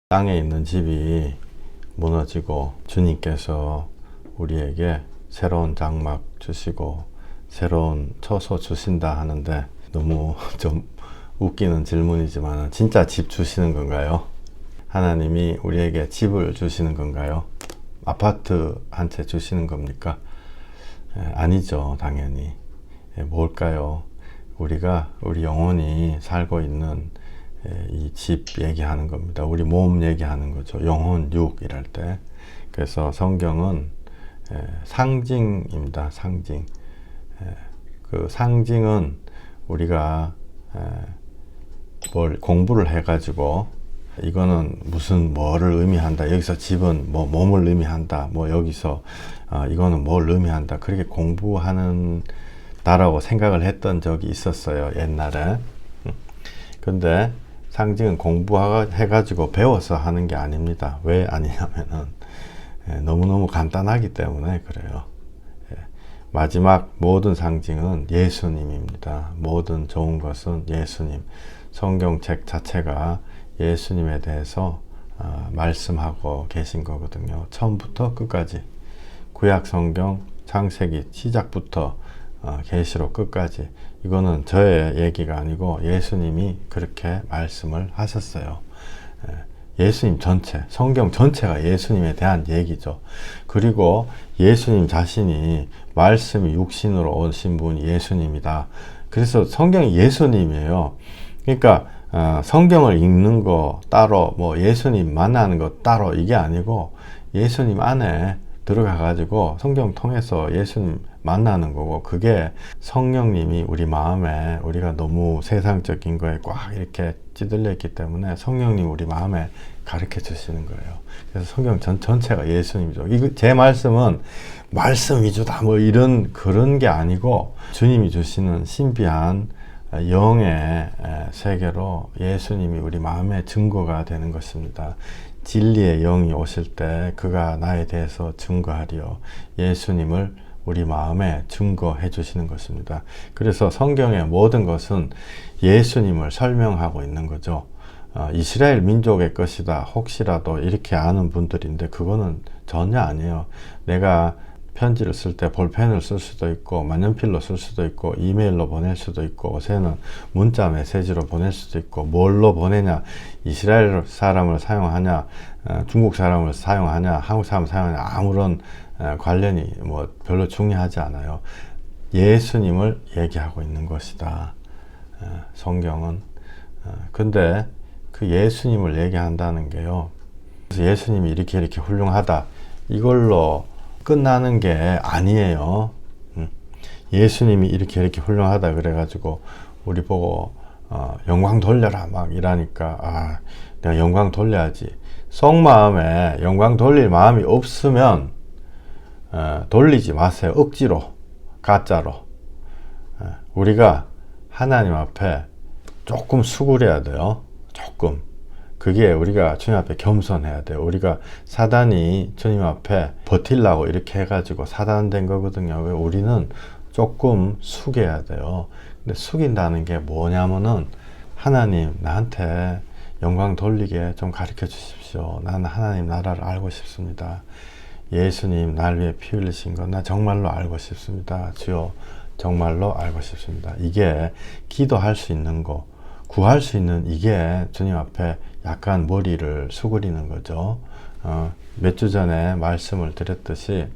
땅에 있는 집이 무너지고 주님께서 우리에게 새로운 장막 주시고 새로운 처소 주신다 하는데 너무 좀 웃기는 질문이지만 진짜 집 주시는 건가요? 하나님이 우리에게 집을 주시는 건가요? 아파트 한 채 주시는 겁니까? 아니죠, 당연히. 뭘까요? 우리 영혼이 살고 있는 이 집 얘기하는 겁니다. 우리 몸 얘기하는 거죠. 영혼, 육 이럴 때. 그래서 성경은 상징입니다. 상징. 그 상징은 우리가 뭘 공부를 해가지고 이거는 무슨 뭐를 의미한다. 여기서 집은 뭐 몸을 의미한다. 뭐 여기서 이거는 뭘 의미한다. 그렇게 공부하는 다라고 생각을 했던 적이 있었어요. 옛날에. 근데 상징은 공부해가지고 배워서 하는 게 아닙니다. 왜 아니냐면은 너무너무 간단하기 때문에 그래요. 마지막 모든 상징은 예수님입니다. 모든 좋은 것은 예수님. 성경책 자체가 예수님에 대해서 말씀하고 계신 거거든요. 처음부터 끝까지. 구약 성경 창세기 시작부터 계시록 끝까지. 이거는 저의 얘기가 아니고 예수님이 그렇게 말씀을 하셨어요. 예수님 전체, 성경 전체가 예수님에 대한 얘기죠. 그리고 예수님 자신이 말씀이 육신으로 오신 분이 예수님이다. 그래서 성경이 예수님이에요. 그러니까 성경을 읽는 거 따로, 뭐 예수님 만나는 거 따로 이게 아니고 예수님 안에 들어가 가지고 성경 통해서 예수님 만나는 거고, 그게 성령님이 우리 마음에, 우리가 너무 세상적인 거에 꽉 이렇게 찌들려 있기 때문에 성령님 우리 마음에 가르쳐 주시는 거예요. 그래서 성경 전체가 예수님이죠. 이거 제 말씀은 말씀 위주다 뭐 이런 그런 게 아니고 주님이 주시는 신비한 영의 세계로 예수님이 우리 마음의 증거가 되는 것입니다. 진리의 영이 오실 때 그가 나에 대해서 증거하리요. 예수님을 우리 마음에 증거해 주시는 것입니다. 그래서 성경의 모든 것은 예수님을 설명하고 있는 거죠. 이스라엘 민족의 것이다 혹시라도 이렇게 아는 분들인데 그거는 전혀 아니에요. 내가 편지를 쓸 때 볼펜을 쓸 수도 있고 만년필로 쓸 수도 있고 이메일로 보낼 수도 있고 요새는 문자 메시지로 보낼 수도 있고 뭘로 보내냐, 이스라엘 사람을 사용하냐, 중국 사람을 사용하냐, 한국 사람을 사용하냐 아무런 관련이 뭐 별로 중요하지 않아요. 예수님을 얘기하고 있는 것이다. 성경은. 근데 그 예수님을 얘기한다는 게요. 그래서 예수님이 이렇게 훌륭하다. 이걸로 끝나는 게 아니에요. 예수님이 이렇게 훌륭하다 그래가지고 우리 보고 영광 돌려라 막 이러니까 내가 영광 돌려야지. 속마음에 영광 돌릴 마음이 없으면 돌리지 마세요. 억지로, 가짜로. 우리가 하나님 앞에 조금 수굴해야 돼요. 조금. 그게 우리가 주님 앞에 겸손해야 돼요. 우리가 사단이 주님 앞에 버틸라고 이렇게 해가지고 사단된 거거든요. 왜 우리는 조금 숙여야 돼요. 근데 숙인다는 게 뭐냐면은 하나님 나한테 영광 돌리게 좀 가르쳐 주십시오. 나는 하나님 나라를 알고 싶습니다. 예수님 날 위해 피 흘리신 거 나 정말로 알고 싶습니다. 주여 정말로 알고 싶습니다. 이게 기도할 수 있는 거, 구할 수 있는 이게 주님 앞에 약간 머리를 수그리는 거죠. 몇 주 전에 말씀을 드렸듯이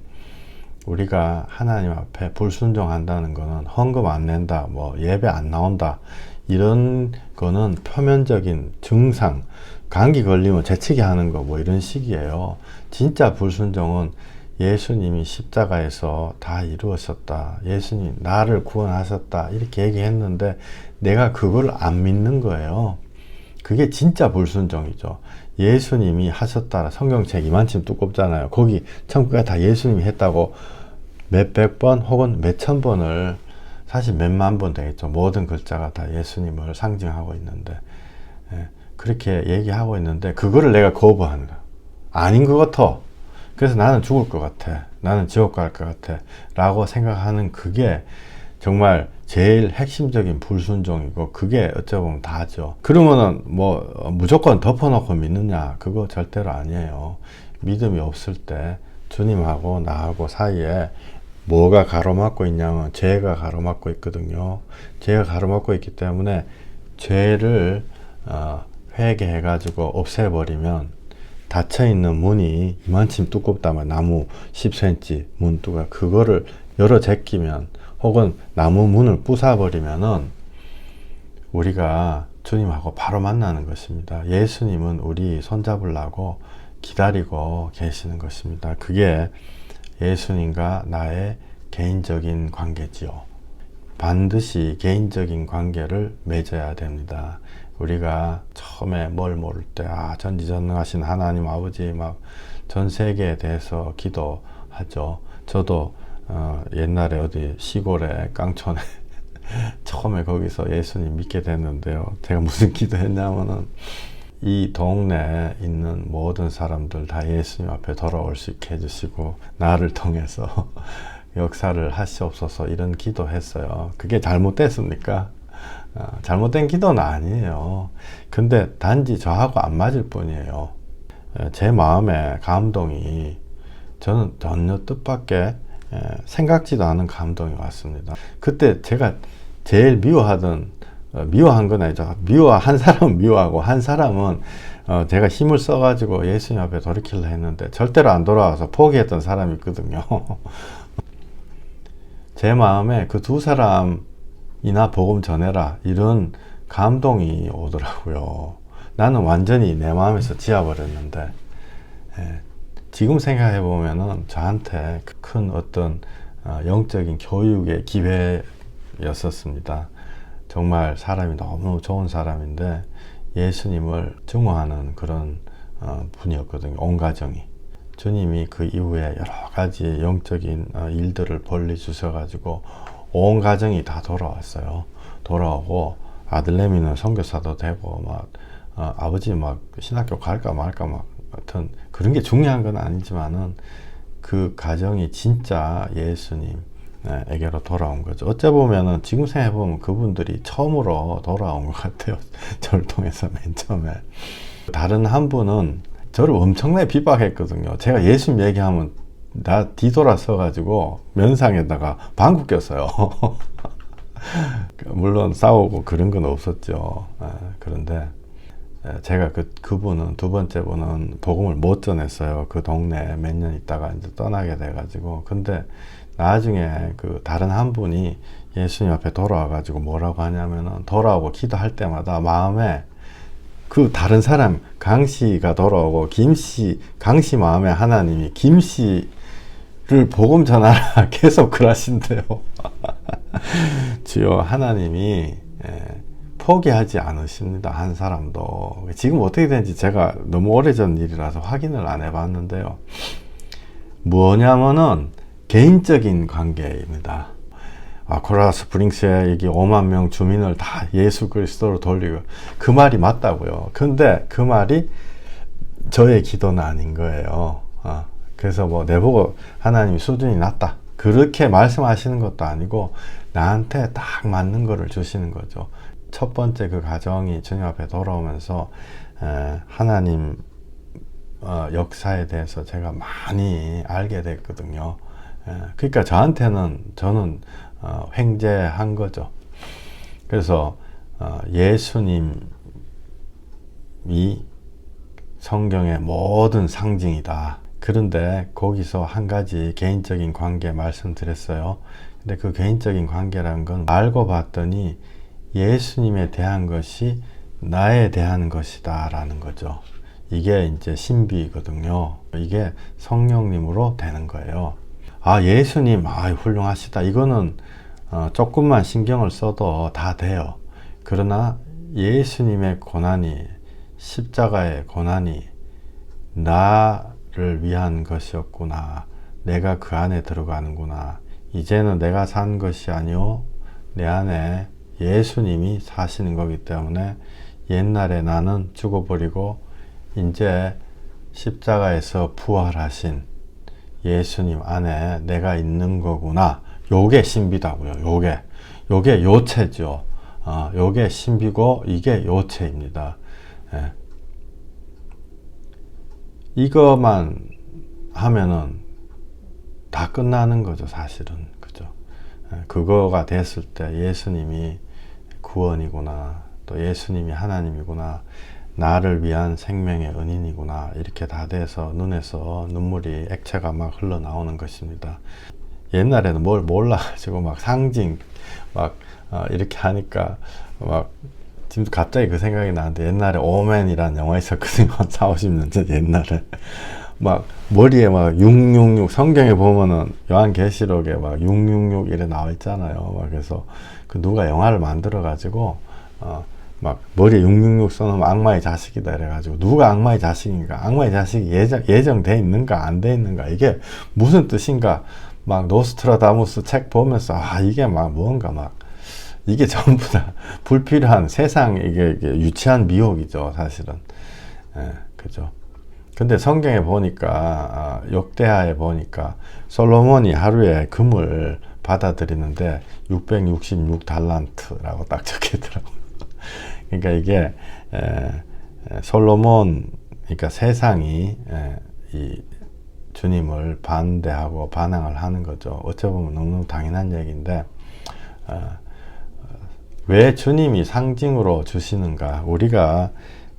우리가 하나님 앞에 불순종한다는 거는 헌금 안 낸다, 뭐 예배 안 나온다 이런 거는 표면적인 증상, 감기 걸리면 재채기 하는 거 뭐 이런 식이에요. 진짜 불순종은 예수님이 십자가에서 다 이루었었다. 예수님 나를 구원하셨다. 이렇게 얘기했는데 내가 그걸 안 믿는 거예요. 그게 진짜 불순종이죠. 예수님이 하셨다. 성경책 이만큼 두껍잖아요. 거기 천국에 다 예수님이 했다고 몇백 번 혹은 몇천 번을, 사실 몇만 번 되겠죠. 모든 글자가 다 예수님을 상징하고 있는데 그렇게 얘기하고 있는데 그거를 내가 거부하는 거야. 아닌 것 같아. 그래서 나는 죽을 것 같아. 나는 지옥 갈 것 같아. 라고 생각하는 그게 정말 제일 핵심적인 불순종이고 그게 어쩌면 다죠. 그러면은 뭐 무조건 덮어놓고 믿느냐? 그거 절대로 아니에요. 믿음이 없을 때 주님하고 나하고 사이에 뭐가 가로막고 있냐면 죄가 가로막고 있거든요. 죄가 가로막고 있기 때문에 죄를 회개해 가지고 없애버리면 닫혀있는 문이 이만큼 두껍다면 나무 10cm 문두가 그거를 열어 제끼면 혹은 나무 문을 부숴버리면은 우리가 주님하고 바로 만나는 것입니다. 예수님은 우리 손잡으려고 기다리고 계시는 것입니다. 그게 예수님과 나의 개인적인 관계지요. 반드시 개인적인 관계를 맺어야 됩니다. 우리가 처음에 뭘 모를 때 전지전능하신 하나님 아버지 막 전 세계에 대해서 기도하죠. 저도 옛날에 어디 시골에 깡촌에 처음에 거기서 예수님 믿게 됐는데요. 제가 무슨 기도했냐면은 이 동네에 있는 모든 사람들 다 예수님 앞에 돌아올 수 있게 해주시고 나를 통해서 역사를 하시옵소서 이런 기도했어요. 그게 잘못됐습니까? 잘못된 기도는 아니에요. 근데 단지 저하고 안 맞을 뿐이에요. 제 마음의 감동이 저는 전혀 뜻밖의 생각지도 않은 감동이 왔습니다. 그때 제가 제일 미워한 건 아니죠. 한 사람은 미워하고 한 사람은 제가 힘을 써가지고 예수님 앞에 돌이키려 했는데 절대로 안 돌아와서 포기했던 사람이 있거든요. 제 마음에 그 두 사람이나 복음 전해라 이런 감동이 오더라고요. 나는 완전히 내 마음에서 지워버렸는데 지금 생각해 보면은 저한테 큰 어떤 영적인 교육의 기회였었습니다. 정말 사람이 너무 좋은 사람인데 예수님을 증오하는 그런 분이었거든요. 온 가정이. 주님이 그 이후에 여러 가지 영적인 일들을 벌리 주셔가지고 온 가정이 다 돌아왔어요. 돌아오고 아들내미는 선교사도 되고 막 아버지 막 신학교 갈까 말까 막 하여튼 그런 게 중요한 건 아니지만은 그 가정이 진짜 예수님에게로 돌아온 거죠. 어째 보면은 지금 생각해 보면 그분들이 처음으로 돌아온 것 같아요. 저를 통해서 맨 처음에. 다른 한 분은 저를 엄청나게 핍박했거든요. 제가 예수님 얘기하면 나 뒤돌아서 가지고 면상에다가 방구 꼈어요. 물론 싸우고 그런 건 없었죠. 그런데 제가 그분은 두 번째 분은 복음을 못 전했어요. 그 동네에 몇 년 있다가 이제 떠나게 돼가지고. 근데 나중에 그 다른 한 분이 예수님 앞에 돌아와가지고 뭐라고 하냐면은 돌아오고 기도할 때마다 마음에 그 다른 사람 강씨가 돌아오고 강씨 마음에 하나님이 김씨를 복음 전하라 계속 그러신대요. 주여 하나님이 포기하지 않으십니다. 한 사람도. 지금 어떻게 되는지 제가 너무 오래전 일이라서 확인을 안 해봤는데요. 뭐냐면은 개인적인 관계입니다. 코로라 스프링스에 여기 5만 명 주민을 다 예수 그리스도로 돌리고 그 말이 맞다고요. 근데 그 말이 저의 기도는 아닌 거예요. 그래서 뭐 내보고 하나님 수준이 낮다 그렇게 말씀하시는 것도 아니고 나한테 딱 맞는 거를 주시는 거죠. 첫 번째 그 가정이 주님 앞에 돌아오면서 하나님 역사에 대해서 제가 많이 알게 됐거든요. 그러니까 저는 횡재한 거죠. 그래서 예수님이 성경의 모든 상징이다. 그런데 거기서 한 가지 개인적인 관계 말씀드렸어요. 근데 그 개인적인 관계라는 건 알고 봤더니 예수님에 대한 것이 나에 대한 것이다 라는 거죠. 이게 이제 신비거든요. 이게 성령님으로 되는 거예요. 예수님 훌륭하시다. 이거는 조금만 신경을 써도 다 돼요. 그러나 예수님의 고난이 십자가의 고난이 나를 위한 것이었구나. 내가 그 안에 들어가는구나. 이제는 내가 산 것이 아니오 내 안에 예수님이 사시는 거기 때문에 옛날에 나는 죽어버리고 이제 십자가에서 부활하신 예수님 안에 내가 있는 거구나. 요게 신비다고요. 요게 요체죠. 요게 신비고 이게 요체입니다. 예. 이거만 하면은 다 끝나는 거죠, 사실은. 그죠? 예. 그거가 됐을 때 예수님이 구원이구나, 또 예수님이 하나님이구나, 나를 위한 생명의 은인이구나, 이렇게 다 돼서 눈에서 눈물이, 액체가 막 흘러나오는 것입니다. 옛날에는 뭘 몰라가지고 막 상징 막 이렇게 하니까 막 지금 갑자기 그 생각이 나는데, 옛날에 오맨이라는 영화 있었거든요. 40, 50년 전 옛날에. 막 머리에 막 666, 성경에 보면은 요한계시록에 막 666 이래 나와 있잖아요. 막 그래서 그 누가 영화를 만들어 가지고 막 머리에 666 써놓으면 악마의 자식이다 이래가지고, 누가 악마의 자식인가, 악마의 자식이 예정돼 있는가 안 돼 있는가, 이게 무슨 뜻인가, 막 노스트라다무스 책 보면서 이게 막 뭔가 막 이게 전부 다 불필요한 세상, 이게 유치한 미혹이죠, 사실은. 예, 그죠. 근데 성경에 보니까, 역대하에 보니까 솔로몬이 하루에 금을 받아들이는데 666달란트라고 딱 적혀 있더라고요. 그러니까 이게 솔로몬, 그러니까 세상이 이 주님을 반대하고 반항을 하는 거죠. 어찌 보면 너무 당연한 얘기인데, 왜 주님이 상징으로 주시는가? 우리가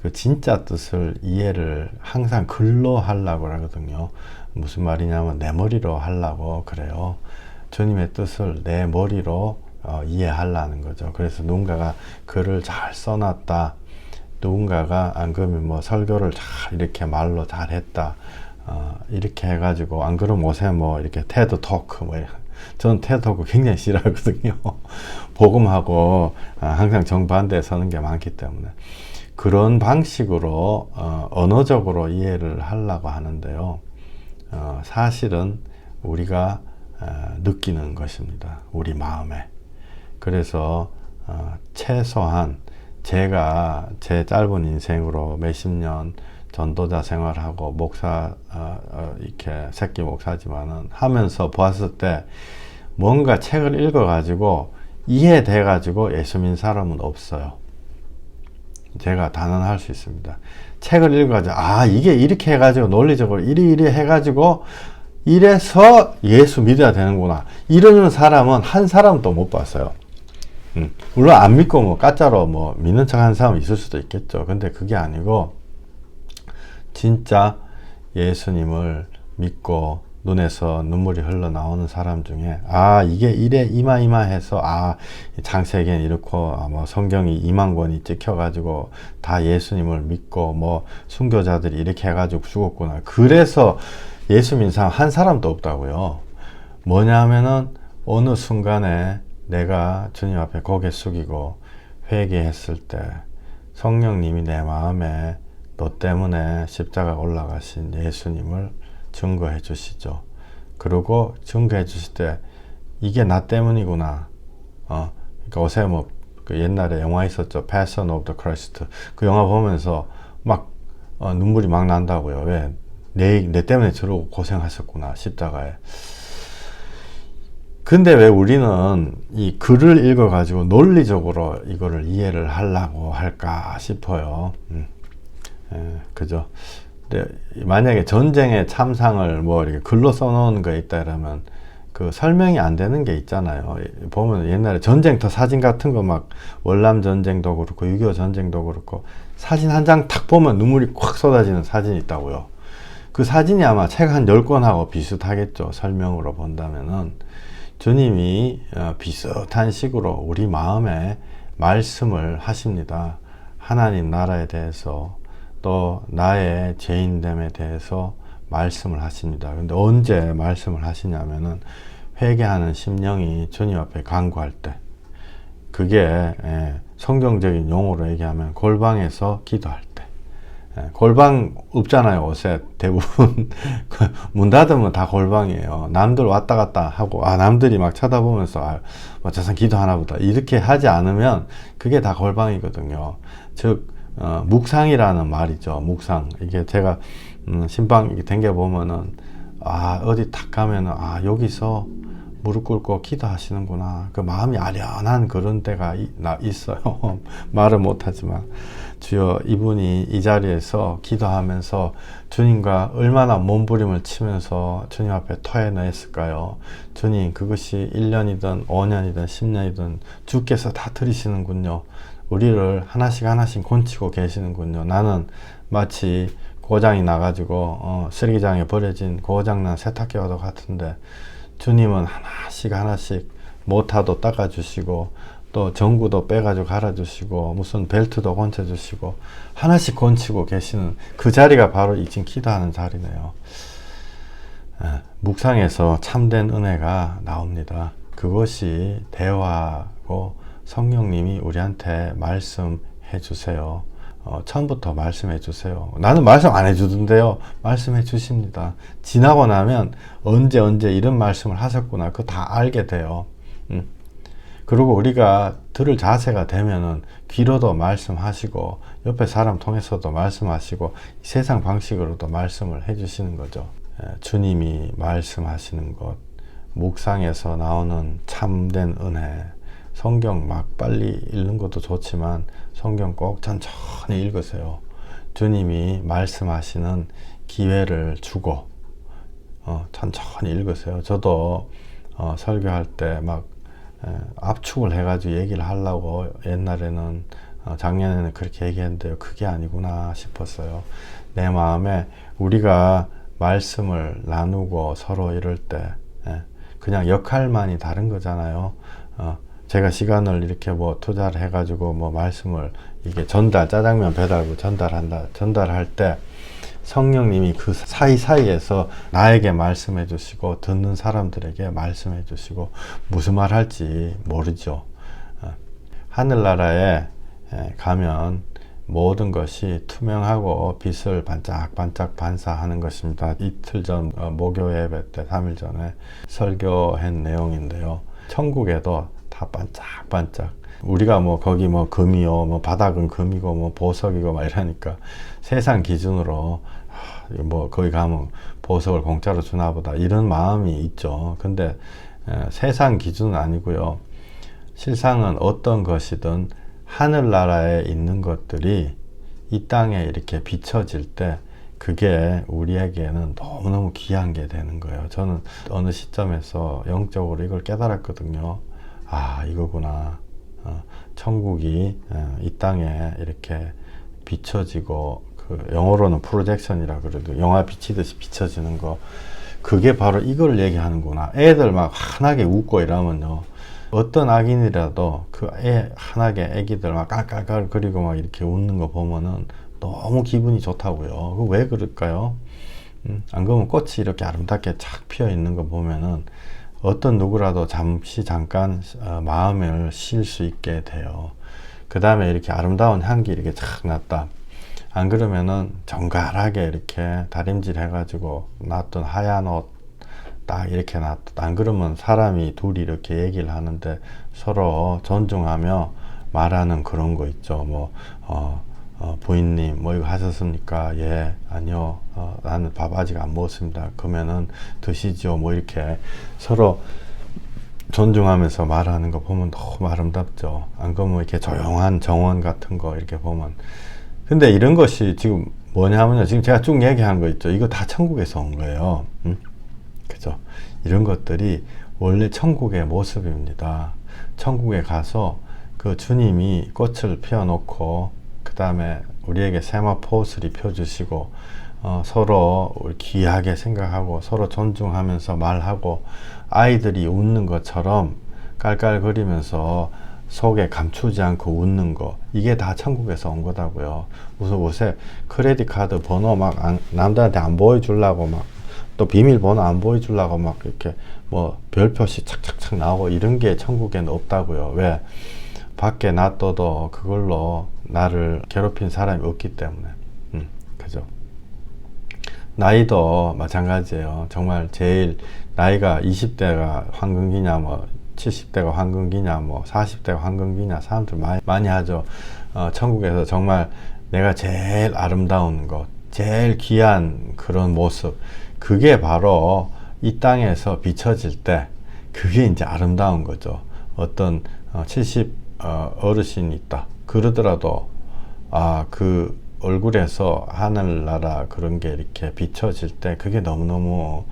그 진짜 뜻을 이해를 항상 글로 하려고 하거든요. 무슨 말이냐면 내 머리로 하려고 그래요. 주님의 뜻을 내 머리로 이해하려는 거죠. 그래서 누군가가 글을 잘 써놨다, 누군가가 안 그러면 뭐 설교를 잘 이렇게 말로 잘 했다, 이렇게 해가지고, 안 그러면 요새 뭐 이렇게 테드 토크, 뭐 저는 테드 토크 굉장히 싫어하거든요. 복음하고 항상 정반대에 서는 게 많기 때문에 그런 방식으로 언어적으로 이해를 하려고 하는데요. 사실은 우리가 느끼는 것입니다. 우리 마음에. 그래서 최소한 제가 제 짧은 인생으로 몇십 년 전도자 생활하고 목사, 이렇게 새끼 목사지만은 하면서 보았을 때, 뭔가 책을 읽어가지고 이해돼가지고 예수 믿는 사람은 없어요. 제가 단언할 수 있습니다. 책을 읽어가지고 이게 이렇게 해가지고 논리적으로 이리 해가지고 이래서 예수 믿어야 되는구나, 이러는 사람은 한 사람도 못 봤어요. 물론 안 믿고 뭐 가짜로 뭐 믿는 척 하는 사람은 있을 수도 있겠죠. 근데 그게 아니고, 진짜 예수님을 믿고 눈에서 눈물이 흘러나오는 사람 중에 이게 이래 이마해서 창세기엔 이렇고, 뭐 성경이 2만 권이 찍혀가지고 다 예수님을 믿고 뭐 순교자들이 이렇게 해가지고 죽었구나, 그래서 예수 믿는 사람 한 사람도 없다고요. 뭐냐면은 어느 순간에 내가 주님 앞에 고개 숙이고 회개했을 때 성령님이 내 마음에 너 때문에 십자가 올라가신 예수님을 증거해 주시죠. 그리고 증거해 주실 때 이게 나 때문이구나. 그러니까 요새 뭐 그 옛날에 영화 있었죠. Passion of the Christ. 그 영화 보면서 막 눈물이 막 난다고요. 왜? 내 때문에 저러고 고생하셨구나, 십자가에. 근데 왜 우리는 이 글을 읽어가지고 논리적으로 이거를 이해를 하려고 할까 싶어요. 그죠? 근데 만약에 전쟁의 참상을 뭐 이렇게 글로 써놓은 거 있다 이러면 그 설명이 안 되는 게 있잖아요. 보면 옛날에 전쟁터 사진 같은 거 막 월남 전쟁도 그렇고 6.25 전쟁도 그렇고 사진 한 장 탁 보면 눈물이 콱 쏟아지는 사진이 있다고요. 그 사진이 아마 책 한 10권하고 비슷하겠죠. 설명으로 본다면은. 주님이 비슷한 식으로 우리 마음에 말씀을 하십니다. 하나님 나라에 대해서, 또 나의 죄인됨에 대해서 말씀을 하십니다. 근데 언제 말씀을 하시냐면은 회개하는 심령이 주님 앞에 간구할 때, 그게 성경적인 용어로 얘기하면 골방에서 기도할 때. 골방 없잖아요, 요새 대부분. 문 닫으면 다 골방이에요. 남들 왔다 갔다 하고 남들이 막 쳐다보면서 뭐 저선 기도하나 보다 이렇게 하지 않으면 그게 다 골방이거든요. 즉 묵상이라는 말이죠. 묵상. 이게 제가 신방 댕겨 보면은 어디 탁 가면은 여기서 무릎 꿇고 기도하시는구나. 그 마음이 아련한 그런 때가 있어요. 말은 못하지만 주여, 이분이 이 자리에서 기도하면서 주님과 얼마나 몸부림을 치면서 주님 앞에 토해냈을까요? 주님, 그것이 1년이든 5년이든 10년이든 주께서 다 들으시는군요. 우리를 하나씩 하나씩 곤치고 계시는군요. 나는 마치 고장이 나가지고 쓰레기장에 버려진 고장난 세탁기와도 같은데 주님은 하나씩 하나씩 모타도 닦아주시고 또 전구도 빼가지고 갈아주시고 무슨 벨트도 건쳐주시고 하나씩 건치고 계시는 그 자리가 바로 이 지금 기도하는 자리네요. 묵상에서 참된 은혜가 나옵니다. 그것이 대화고 성령님이 우리한테 말씀해 주세요. 처음부터 말씀해 주세요. 나는 말씀 안 해주던데요. 말씀해 주십니다. 지나고 나면 언제 이런 말씀을 하셨구나. 그거 다 알게 돼요. 그리고 우리가 들을 자세가 되면은 귀로도 말씀하시고 옆에 사람 통해서도 말씀하시고 세상 방식으로도 말씀을 해주시는 거죠. 주님이 말씀하시는 것, 묵상에서 나오는 참된 은혜, 성경 막 빨리 읽는 것도 좋지만 성경 꼭 천천히 읽으세요. 주님이 말씀하시는 기회를 주고 천천히 읽으세요. 저도 설교할 때 막 압축을 해가지고 얘기를 하려고 옛날에는 작년에는 그렇게 얘기했는데요. 그게 아니구나 싶었어요. 내 마음에 우리가 말씀을 나누고 서로 이럴 때 그냥 역할만이 다른 거잖아요. 제가 시간을 이렇게 뭐 투자를 해가지고 뭐 말씀을 이게 짜장면 배달부 전달할 때 성령님이 그 사이사이에서 나에게 말씀해 주시고 듣는 사람들에게 말씀해 주시고 무슨 말 할지 모르죠. 하늘나라에 가면 모든 것이 투명하고 빛을 반짝반짝 반사하는 것입니다. 이틀 전 목요 예배 때 3일 전에 설교한 내용인데요. 천국에도 다 반짝반짝 우리가 뭐 거기 뭐 금이요 뭐 바닥은 금이고 뭐 보석이고 막 이러니까 세상 기준으로 뭐 거기 가면 보석을 공짜로 주나 보다 이런 마음이 있죠. 근데 세상 기준은 아니고요. 실상은 어떤 것이든 하늘나라에 있는 것들이 이 땅에 이렇게 비춰질 때 그게 우리에게는 너무너무 귀한 게 되는 거예요. 저는 어느 시점에서 영적으로 이걸 깨달았거든요. 아, 이거구나. 천국이 이 땅에 이렇게 비춰지고 그 영어로는 프로젝션이라 그래도 영화 비치듯이 비춰지는 거 그게 바로 이걸 얘기하는구나. 애들 막 환하게 웃고 이러면요. 어떤 악인이라도 그 환하게 애기들 막 깔깔깔 그리고 막 이렇게 웃는 거 보면은 너무 기분이 좋다고요. 그 왜 그럴까요? 안 그러면 꽃이 이렇게 아름답게 착 피어 있는 거 보면은 어떤 누구라도 잠깐 마음을 쉴 수 있게 돼요. 그 다음에 이렇게 아름다운 향기 이렇게 착 났다. 안 그러면은 정갈하게 이렇게 다림질 해가지고 놨던 하얀 옷 딱 이렇게 놨다. 안 그러면 사람이 둘이 이렇게 얘기를 하는데 서로 존중하며 말하는 그런 거 있죠. 뭐 부인님 뭐 이거 하셨습니까? 예, 아니요. 나는 밥 아직 안 먹었습니다. 그러면은 드시죠. 뭐 이렇게 서로 존중하면서 말하는 거 보면 너무 아름답죠. 안 그러면 이렇게 조용한 정원 같은 거 이렇게 보면. 근데 이런 것이 지금 뭐냐면요. 지금 제가 쭉 얘기한 거 있죠. 이거 다 천국에서 온 거예요. 그죠? 이런 것들이 원래 천국의 모습입니다. 천국에 가서 그 주님이 꽃을 피워놓고 그 다음에 우리에게 세마포스를 펴주시고 서로 귀하게 생각하고 서로 존중하면서 말하고 아이들이 웃는 것처럼 깔깔거리면서 속에 감추지 않고 웃는 거 이게 다 천국에서 온 거다고요. 무슨 요새 크레딧 카드 번호 막 남들한테 안 보여주려고 막 또 비밀번호 안 보여주려고 막 이렇게 뭐 별표시 착착착 나오고 이런 게 천국에는 없다고요. 왜? 밖에 놔둬도 그걸로 나를 괴롭힌 사람이 없기 때문에. 그죠? 나이도 마찬가지예요. 정말 제일 나이가 20대가 황금기냐 뭐 70대가 황금기냐 뭐 40대가 황금기냐 사람들 많이 하죠. 천국에서 정말 내가 제일 아름다운 것 제일 귀한 그런 모습 그게 바로 이 땅에서 비춰질 때 그게 이제 아름다운 거죠. 어떤 70 어르신이 있다 그러더라도 그 얼굴에서 하늘나라 그런 게 이렇게 비춰질 때 그게 너무너무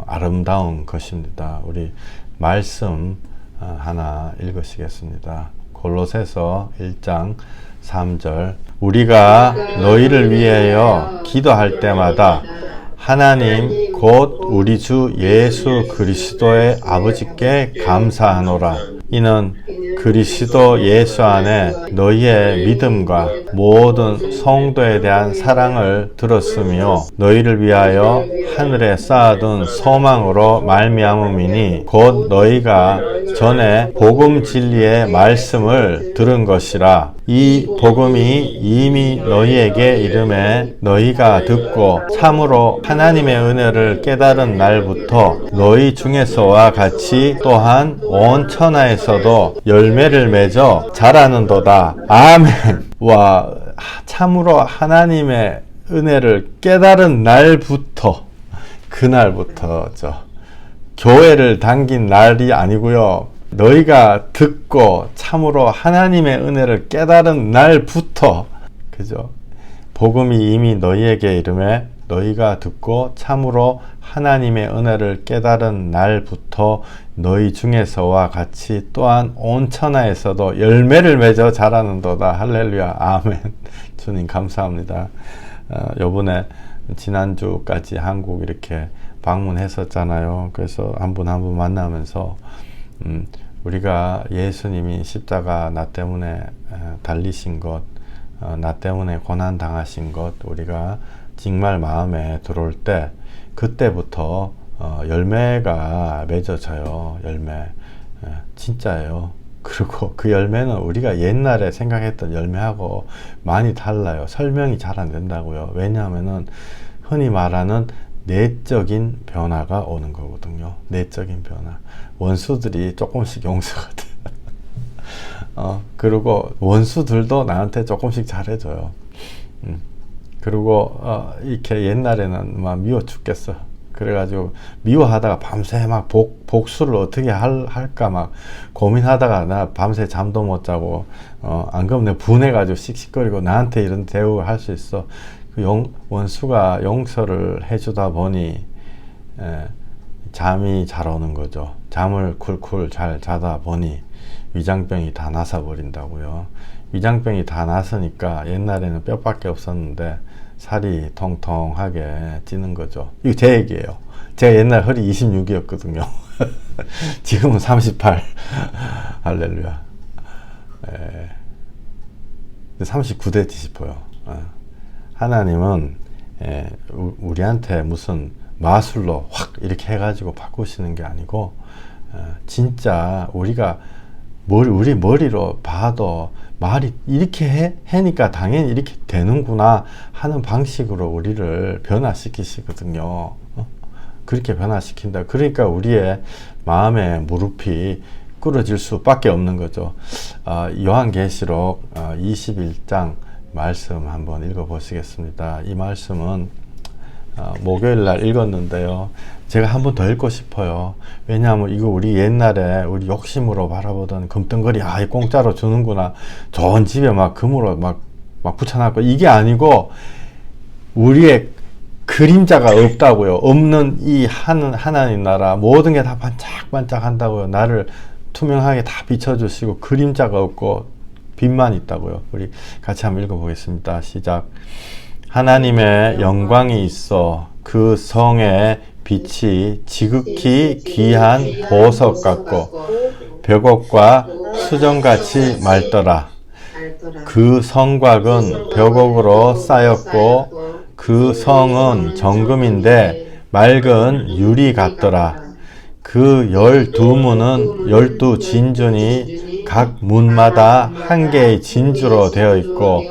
아름다운 것입니다. 우리 말씀 하나 읽으시겠습니다. 골로새서 1장 3절 우리가 너희를 위하여 기도할 때마다 하나님 곧 우리 주 예수 그리스도의 아버지께 감사하노라. 이는 그리스도 예수 안에 너희의 믿음과 모든 성도에 대한 사랑을 들었으며 너희를 위하여 하늘에 쌓아둔 소망으로 말미암음이니 곧 너희가 전에 복음 진리의 말씀을 들은 것이라. 이 복음이 이미 너희에게 이름에 너희가 듣고 참으로 하나님의 은혜를 깨달은 날부터 너희 중에서와 같이 또한 온 천하에서도 열매를 맺어 자라는도다. 아멘. 와, 참으로 하나님의 은혜를 깨달은 날부터, 그날부터죠. 교회를 당긴 날이 아니고요. 너희가 듣고 참으로 하나님의 은혜를 깨달은 날부터, 그죠? 복음이 이미 너희에게 이름에 너희가 듣고 참으로 하나님의 은혜를 깨달은 날부터 너희 중에서와 같이 또한 온 천하에서도 열매를 맺어 자라는도다. 할렐루야. 아멘. 주님 감사합니다. 요번에 지난주까지 한국 이렇게 방문했었잖아요. 그래서 한 분 한 분 만나면서 우리가 예수님이 십자가 나 때문에 달리신 것, 나 때문에 고난 당하신 것 우리가 정말 마음에 들어올 때 그때부터 열매가 맺어져요. 열매. 진짜예요. 그리고 그 열매는 우리가 옛날에 생각했던 열매하고 많이 달라요. 설명이 잘 안 된다고요. 왜냐하면은 흔히 말하는 내적인 변화가 오는 거거든요. 내적인 변화. 원수들이 조금씩 용서가 돼. 그리고 원수들도 나한테 조금씩 잘해줘요. 그리고 이렇게 옛날에는 막 미워 죽겠어. 그래가지고 미워하다가 밤새 막 복수를 어떻게 할까 막 고민하다가 나 밤새 잠도 못 자고 안 그러면 내가 분해가지고 씩씩거리고 나한테 이런 대우를 할 수 있어. 그 원수가 용서를 해주다 보니 잠이 잘 오는 거죠. 잠을 쿨쿨 잘 자다 보니 위장병이 다 나서 버린다고요. 위장병이 다 났으니까 옛날에는 뼈밖에 없었는데 살이 통통하게 찌는 거죠. 이거 제 얘기예요. 제가 옛날 허리 26이었거든요. 지금은 38. 할렐루야. 39대지 싶어요. 하나님은 우리한테 무슨 마술로 확 이렇게 해가지고 바꾸시는 게 아니고 진짜 우리가 우리 머리로 봐도 말이 이렇게 해니까 당연히 이렇게 되는구나 하는 방식으로 우리를 변화시키시거든요. 그렇게 변화시킨다. 그러니까 우리의 마음의 무릎이 꿇어질 수밖에 없는 거죠. 요한계시록 21장 말씀 한번 읽어보시겠습니다. 이 말씀은 목요일날 읽었는데요. 제가 한 번 더 읽고 싶어요. 왜냐하면 이거 우리 옛날에 우리 욕심으로 바라보던 금덩거리 이 공짜로 주는구나. 좋은 집에 막 금으로 막 붙여놨고 이게 아니고 우리의 그림자가 없다고요. 없는 이 하나님 나라 모든 게 다 반짝반짝 한다고요. 나를 투명하게 다 비춰주시고 그림자가 없고 빛만 있다고요. 우리 같이 한번 읽어보겠습니다. 시작. 하나님의 영광이 있어 그 성의 빛이 지극히 귀한 보석 같고 벽옥과 수정같이 맑더라. 그 성곽은 벽옥으로 쌓였고 그 성은 정금인데 맑은 유리 같더라. 그 12문은 12 진준이 각 문마다 한 개의 진주로 되어 있고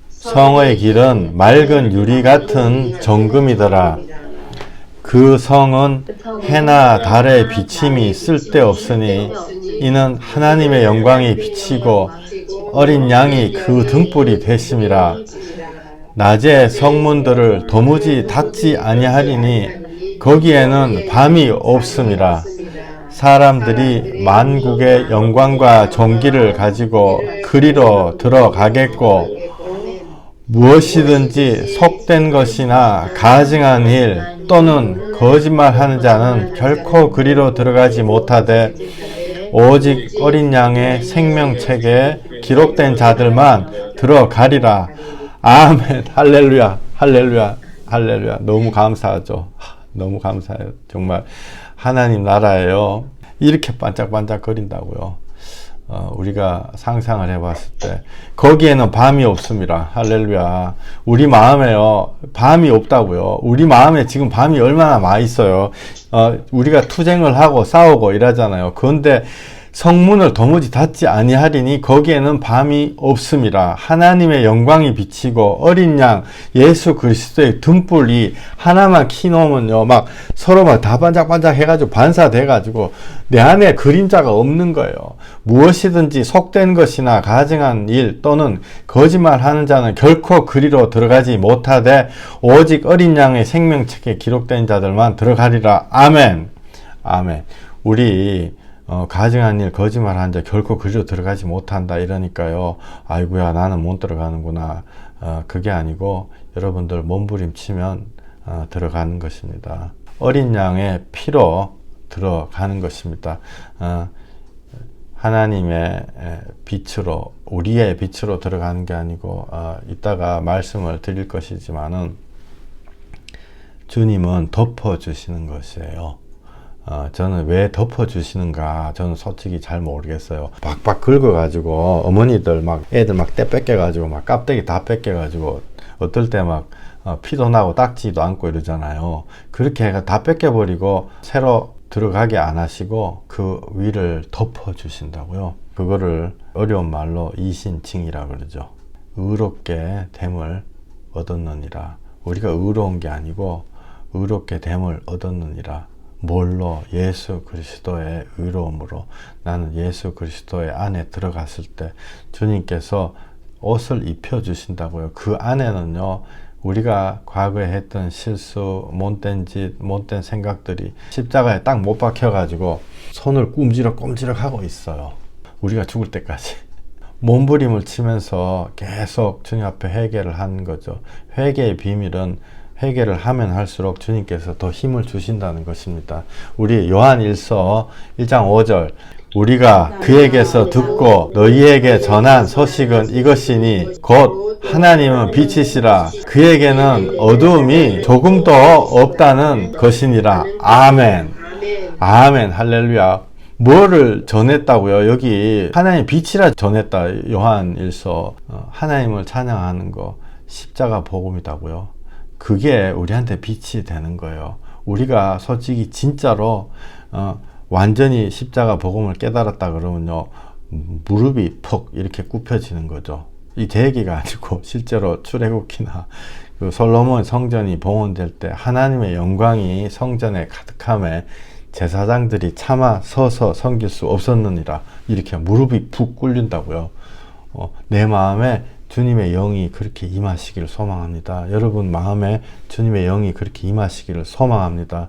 성의 길은 맑은 유리 같은 정금이더라. 그 성은 해나 달의 비침이 쓸데없으니 이는 하나님의 영광이 비치고 어린 양이 그 등불이 되심이라. 낮에 성문들을 도무지 닫지 아니하리니 거기에는 밤이 없음이라. 사람들이 만국의 영광과 존귀를 가지고 그리로 들어가겠고 무엇이든지 속된 것이나 가증한 일 또는 거짓말하는 자는 결코 그리로 들어가지 못하되 오직 어린 양의 생명책에 기록된 자들만 들어가리라. 아멘. 할렐루야. 할렐루야. 할렐루야. 너무 감사하죠. 너무 감사해요. 정말 하나님 나라예요. 이렇게 반짝반짝 거린다고요. 우리가 상상을 해봤을 때 거기에는 밤이 없습니다. 할렐루야. 우리 마음에요 밤이 없다고요. 우리 마음에 지금 밤이 얼마나 많이 있어요. 우리가 투쟁을 하고 싸우고 이러잖아요. 그런데 성문을 도무지 닫지 아니하리니 거기에는 밤이 없습니다. 하나님의 영광이 비치고 어린 양 예수 그리스도의 등불이 하나만 켜놓으면요 막 서로 막 다 반짝반짝 해가지고 반사돼가지고 내 안에 그림자가 없는 거예요. 무엇이든지 속된 것이나 가증한 일 또는 거짓말하는 자는 결코 그리로 들어가지 못하되 오직 어린 양의 생명책에 기록된 자들만 들어가리라. 아멘. 아멘. 우리 가증한 일, 거짓말하는 자 결코 그리로 들어가지 못한다 이러니까요. 아이고야 나는 못 들어가는구나. 그게 아니고 여러분들 몸부림치면 들어가는 것입니다. 어린 양의 피로 들어가는 것입니다. 하나님의 빛으로 우리의 빛으로 들어가는 게 아니고 이따가 말씀을 드릴 것이지만은 주님은 덮어주시는 것이에요. 저는 왜 덮어주시는가 저는 솔직히 잘 모르겠어요. 박박 긁어가지고 어머니들 막 애들 막 떼 뺏겨가지고 막 껍데기 다 뺏겨가지고 어떨 때 막 피도 나고 닦지도 않고 이러잖아요. 그렇게 해가 다 뺏겨버리고 새로 들어가게 안 하시고 그 위를 덮어주신다고요. 그거를 어려운 말로 이신칭이라 그러죠. 의롭게 됨을 얻었느니라. 우리가 의로운 게 아니고 의롭게 됨을 얻었느니라. 뭘로? 예수 그리스도의 의로움으로. 나는 예수 그리스도의 안에 들어갔을 때 주님께서 옷을 입혀 주신다고요. 그 안에는요 우리가 과거에 했던 실수, 못된 짓, 못된 생각들이 십자가에 딱 못 박혀 가지고 손을 꼼지럭꼼지럭 하고 있어요. 우리가 죽을 때까지 몸부림을 치면서 계속 주님 앞에 회개를 하는 거죠. 회개의 비밀은 회개를 하면 할수록 주님께서 더 힘을 주신다는 것입니다. 우리 요한 1서 1장 5절 우리가 그에게서 듣고 너희에게 전한 소식은 이것이니 곧 하나님은 빛이시라 그에게는 어두움이 조금도 없다는 것이니라. 아멘. 아멘. 할렐루야. 뭐를 전했다고요? 여기 하나님 빛이라 전했다. 요한 1서 하나님을 찬양하는 거 십자가 복음이다고요. 그게 우리한테 빛이 되는 거예요. 우리가 솔직히 진짜로 완전히 십자가 복음을 깨달았다 그러면요 무릎이 퍽 이렇게 굽혀지는 거죠. 이 대기가 아니고 실제로 출애굽기나 그 솔로몬 성전이 봉헌될 때 하나님의 영광이 성전에 가득함에 제사장들이 차마 서서 섬길 수 없었느니라. 이렇게 무릎이 푹 꿇린다고요. 내 마음에 주님의 영이 그렇게 임하시기를 소망합니다. 여러분 마음에 주님의 영이 그렇게 임하시기를 소망합니다.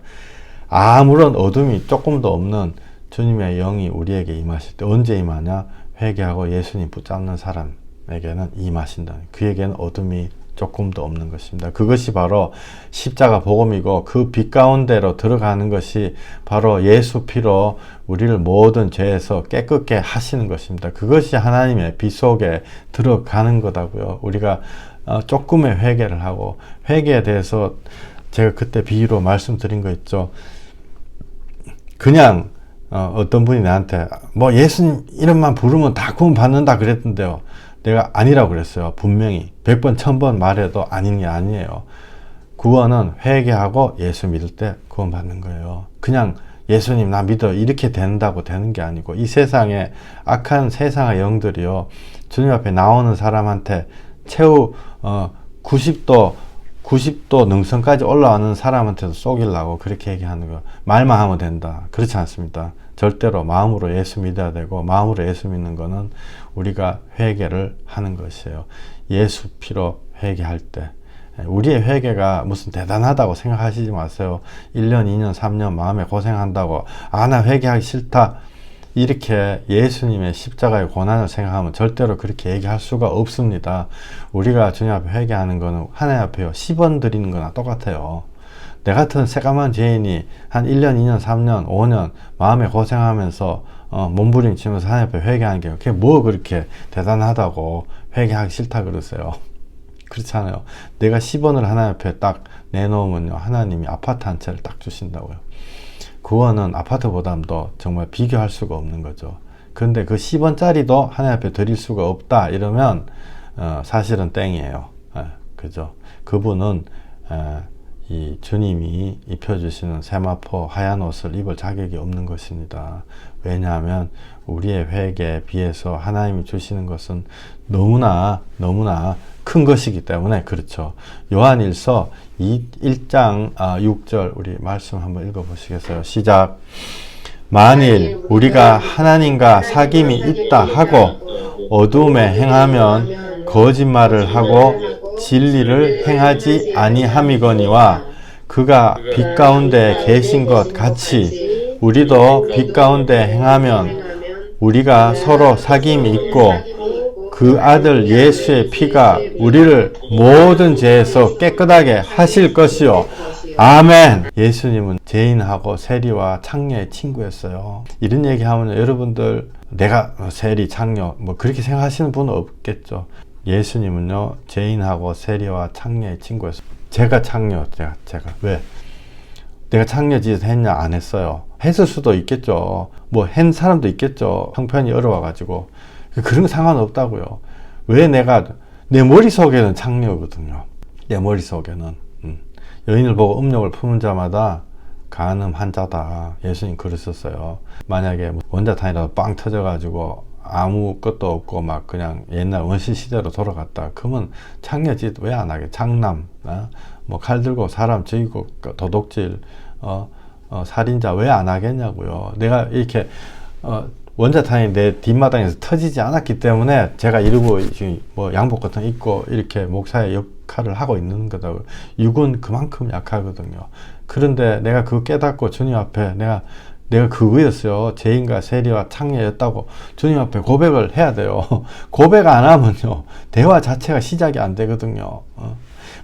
아무런 어둠이 조금도 없는 주님의 영이 우리에게 임하실 때 언제 임하냐? 회개하고 예수님 붙잡는 사람에게는 임하신다. 그에게는 어둠이 조금도 없는 것입니다. 그것이 바로 십자가 복음이고 그 빛 가운데로 들어가는 것이 바로 예수 피로 우리를 모든 죄에서 깨끗게 하시는 것입니다. 그것이 하나님의 빛 속에 들어가는 거다고요. 우리가 조금의 회개를 하고 회개에 대해서 제가 그때 비유로 말씀드린 거 있죠. 그냥 어떤 분이 나한테 뭐 예수님 이름만 부르면 다 구원 받는다 그랬던데요. 내가 아니라고 그랬어요. 분명히 100번 1000번 말해도 아닌 게 아니에요. 구원은 회개하고 예수 믿을 때 구원 받는 거예요. 그냥 예수님 나 믿어 이렇게 된다고 되는 게 아니고 이 세상에 악한 세상의 영들이요 주님 앞에 나오는 사람한테 최후 90도 능선까지 올라가는 사람한테도 속이려고 그렇게 얘기하는 거. 말만 하면 된다. 그렇지 않습니다. 절대로 마음으로 예수 믿어야 되고 마음으로 예수 믿는 거는 우리가 회개를 하는 것이에요. 예수 피로 회개할 때 우리의 회개가 무슨 대단하다고 생각하시지 마세요. 1년, 2년, 3년 마음에 고생한다고 나 회개하기 싫다 이렇게 예수님의 십자가의 고난을 생각하면 절대로 그렇게 얘기할 수가 없습니다. 우리가 주님 앞에 회개하는 거는 하나님 앞에요 10원 드리는 거나 똑같아요. 내 같은 새까만 죄인이 한 1년, 2년, 3년, 5년 마음에 고생하면서 몸부림치면서 하나님 앞에 회개하는 게 그게 뭐 그렇게 대단하다고 회개하기 싫다 그러세요. 그렇잖아요. 내가 10원을 하나님 앞에 딱 내놓으면요 하나님이 아파트 한 채를 딱 주신다고요. 구원은 아파트보다도 정말 비교할 수가 없는 거죠. 그런데 그 10원짜리도 하나님 앞에 드릴 수가 없다 이러면 사실은 땡이에요. 그죠? 그분은 이 주님이 입혀주시는 세마포 하얀 옷을 입을 자격이 없는 것입니다. 왜냐하면 우리의 회개에 비해서 하나님이 주시는 것은 너무나 큰 것이기 때문에 그렇죠. 요한일서 1장 6절 우리 말씀 한번 읽어보시겠어요? 시작. 만일 우리가 하나님과 사귐이 있다 하고 어둠에 행하면 거짓말을 하고 진리를 행하지 아니함이거니와 그가 빛 가운데 계신 것 같이 우리도 빛 가운데 행하면 우리가 서로 사귐이 있고 그 아들 예수의 피가 우리를 모든 죄에서 깨끗하게 하실 것이요. 아멘. 예수님은 죄인하고 세리와 창녀의 친구였어요. 이런 얘기하면 여러분들 내가 세리, 창녀 뭐 그렇게 생각하시는 분은 없겠죠. 예수님은요 죄인하고 세리와 창녀의 친구였어요. 제가 창녀, 제가 왜? 내가 창녀 짓 했냐? 안 했어요. 했을 수도 있겠죠. 뭐 한 사람도 있겠죠. 형편이 어려워가지고 그런 거 상관없다고요. 왜 내 머릿속에는 창녀거든요. 내 머릿속에는 여인을 보고 음욕을 품은 자마다 간음한 자다. 예수님 그러셨어요. 만약에 원자탄이라도 빵 터져가지고 아무것도 없고 막 그냥 옛날 원시 시대로 돌아갔다. 그러면 창녀짓 왜 안 하게? 장남, 뭐 칼 들고 사람 죽이고 도둑질, 살인자 왜 안 하겠냐고요. 내가 이렇게 원자탄이 내 뒷마당에서 터지지 않았기 때문에 제가 이러고 지금 뭐 양복 같은 거 입고 이렇게 목사의 역할을 하고 있는 거다. 육은 그만큼 약하거든요. 그런데 내가 그거 깨닫고 주님 앞에 내가 그거였어요. 죄인과 세리와 창녀였다고 주님 앞에 고백을 해야 돼요. 고백 안 하면요 대화 자체가 시작이 안 되거든요.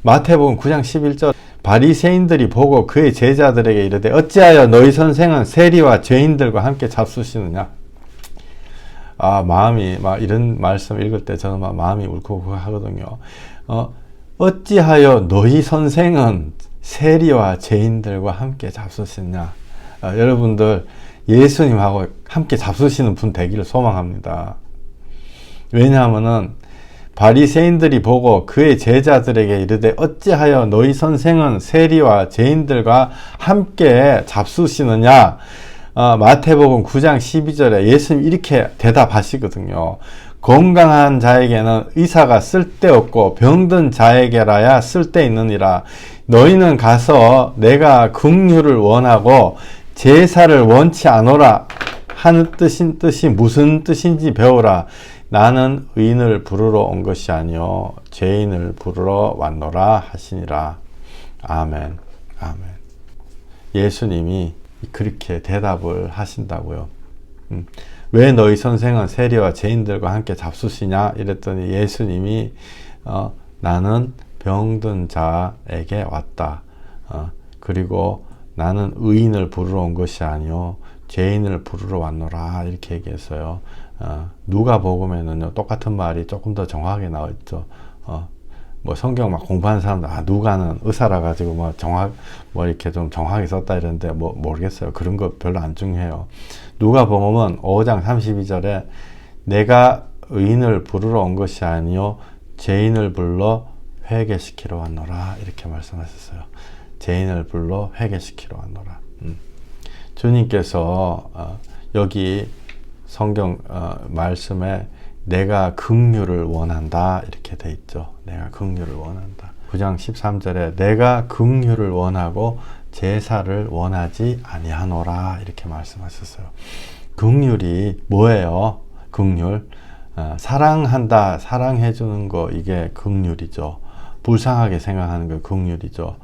마태복음 9장 11절 바리새인들이 보고 그의 제자들에게 이르되 어찌하여 너희 선생은 세리와 죄인들과 함께 잡수시느냐. 마음이 막 이런 말씀 읽을 때 저는 막 마음이 울컥울컥 하거든요. 어찌하여 너희 선생은 세리와 죄인들과 함께 잡수시느냐. 여러분들 예수님하고 함께 잡수시는 분 되기를 소망합니다. 왜냐하면은 바리새인들이 보고 그의 제자들에게 이르되 어찌하여 너희 선생은 세리와 죄인들과 함께 잡수시느냐. 마태복음 9장 12절에 예수님이 이렇게 대답하시거든요. 건강한 자에게는 의사가 쓸데없고 병든 자에게라야 쓸데있느니라. 너희는 가서 내가 긍휼을 원하고 제사를 원치 않노라 하는 뜻이 무슨 뜻인지 배우라. 나는 의인을 부르러 온 것이 아니요 죄인을 부르러 왔노라 하시니라. 아멘. 아멘. 예수님이 그렇게 대답을 하신다고요. 왜 너희 선생은 세리와 죄인들과 함께 잡수시냐 이랬더니 예수님이 나는 병든 자에게 왔다. 그리고 나는 의인을 부르러 온 것이 아니요 죄인을 부르러 왔노라 이렇게 얘기했어요. 누가복음에는요 똑같은 말이 조금 더 정확하게 나와 있죠. 뭐 성경 막 공부하는 사람들 누가는 의사라 가지고 뭐 이렇게 좀 정확하게 썼다 이러는데 뭐 모르겠어요. 그런 거 별로 안 중요해요. 누가복음은 5장 32절에 내가 의인을 부르러 온 것이 아니요 죄인을 불러 회개시키러 왔노라 이렇게 말씀하셨어요. 죄인을 불러 회개시키러 왔노라. 주님께서 여기 성경 말씀에 내가 긍휼을 원한다 이렇게 돼 있죠. 내가 긍휼을 원한다. 9장 13절에 내가 긍휼을 원하고 제사를 원하지 아니하노라 이렇게 말씀하셨어요. 긍휼이 뭐예요? 긍휼 사랑한다, 사랑해 주는 거 이게 긍휼이죠. 불쌍하게 생각하는 거 긍휼이죠.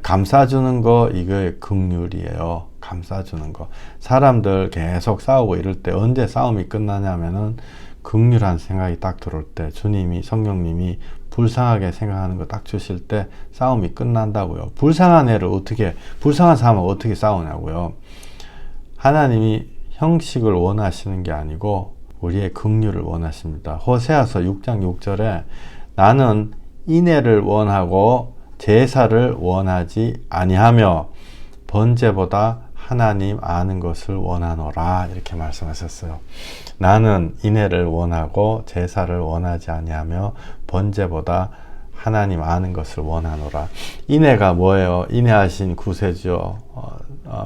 감싸주는 거 이거 긍휼이에요. 감싸주는 거. 사람들 계속 싸우고 이럴 때 언제 싸움이 끝나냐면은 긍휼한 생각이 딱 들어올 때 주님이 성령님이 불쌍하게 생각하는 거 딱 주실 때 싸움이 끝난다고요. 불쌍한 불쌍한 사람은 어떻게 싸우냐고요. 하나님이 형식을 원하시는 게 아니고 우리의 긍휼을 원하십니다. 호세아서 6장 6절에 나는 인애를 원하고 제사를 원하지 아니하며 번제보다 하나님 아는 것을 원하노라 이렇게 말씀하셨어요. 나는 인애를 원하고 제사를 원하지 아니하며 번제보다 하나님 아는 것을 원하노라. 인애가 뭐예요? 인애하신 구세주여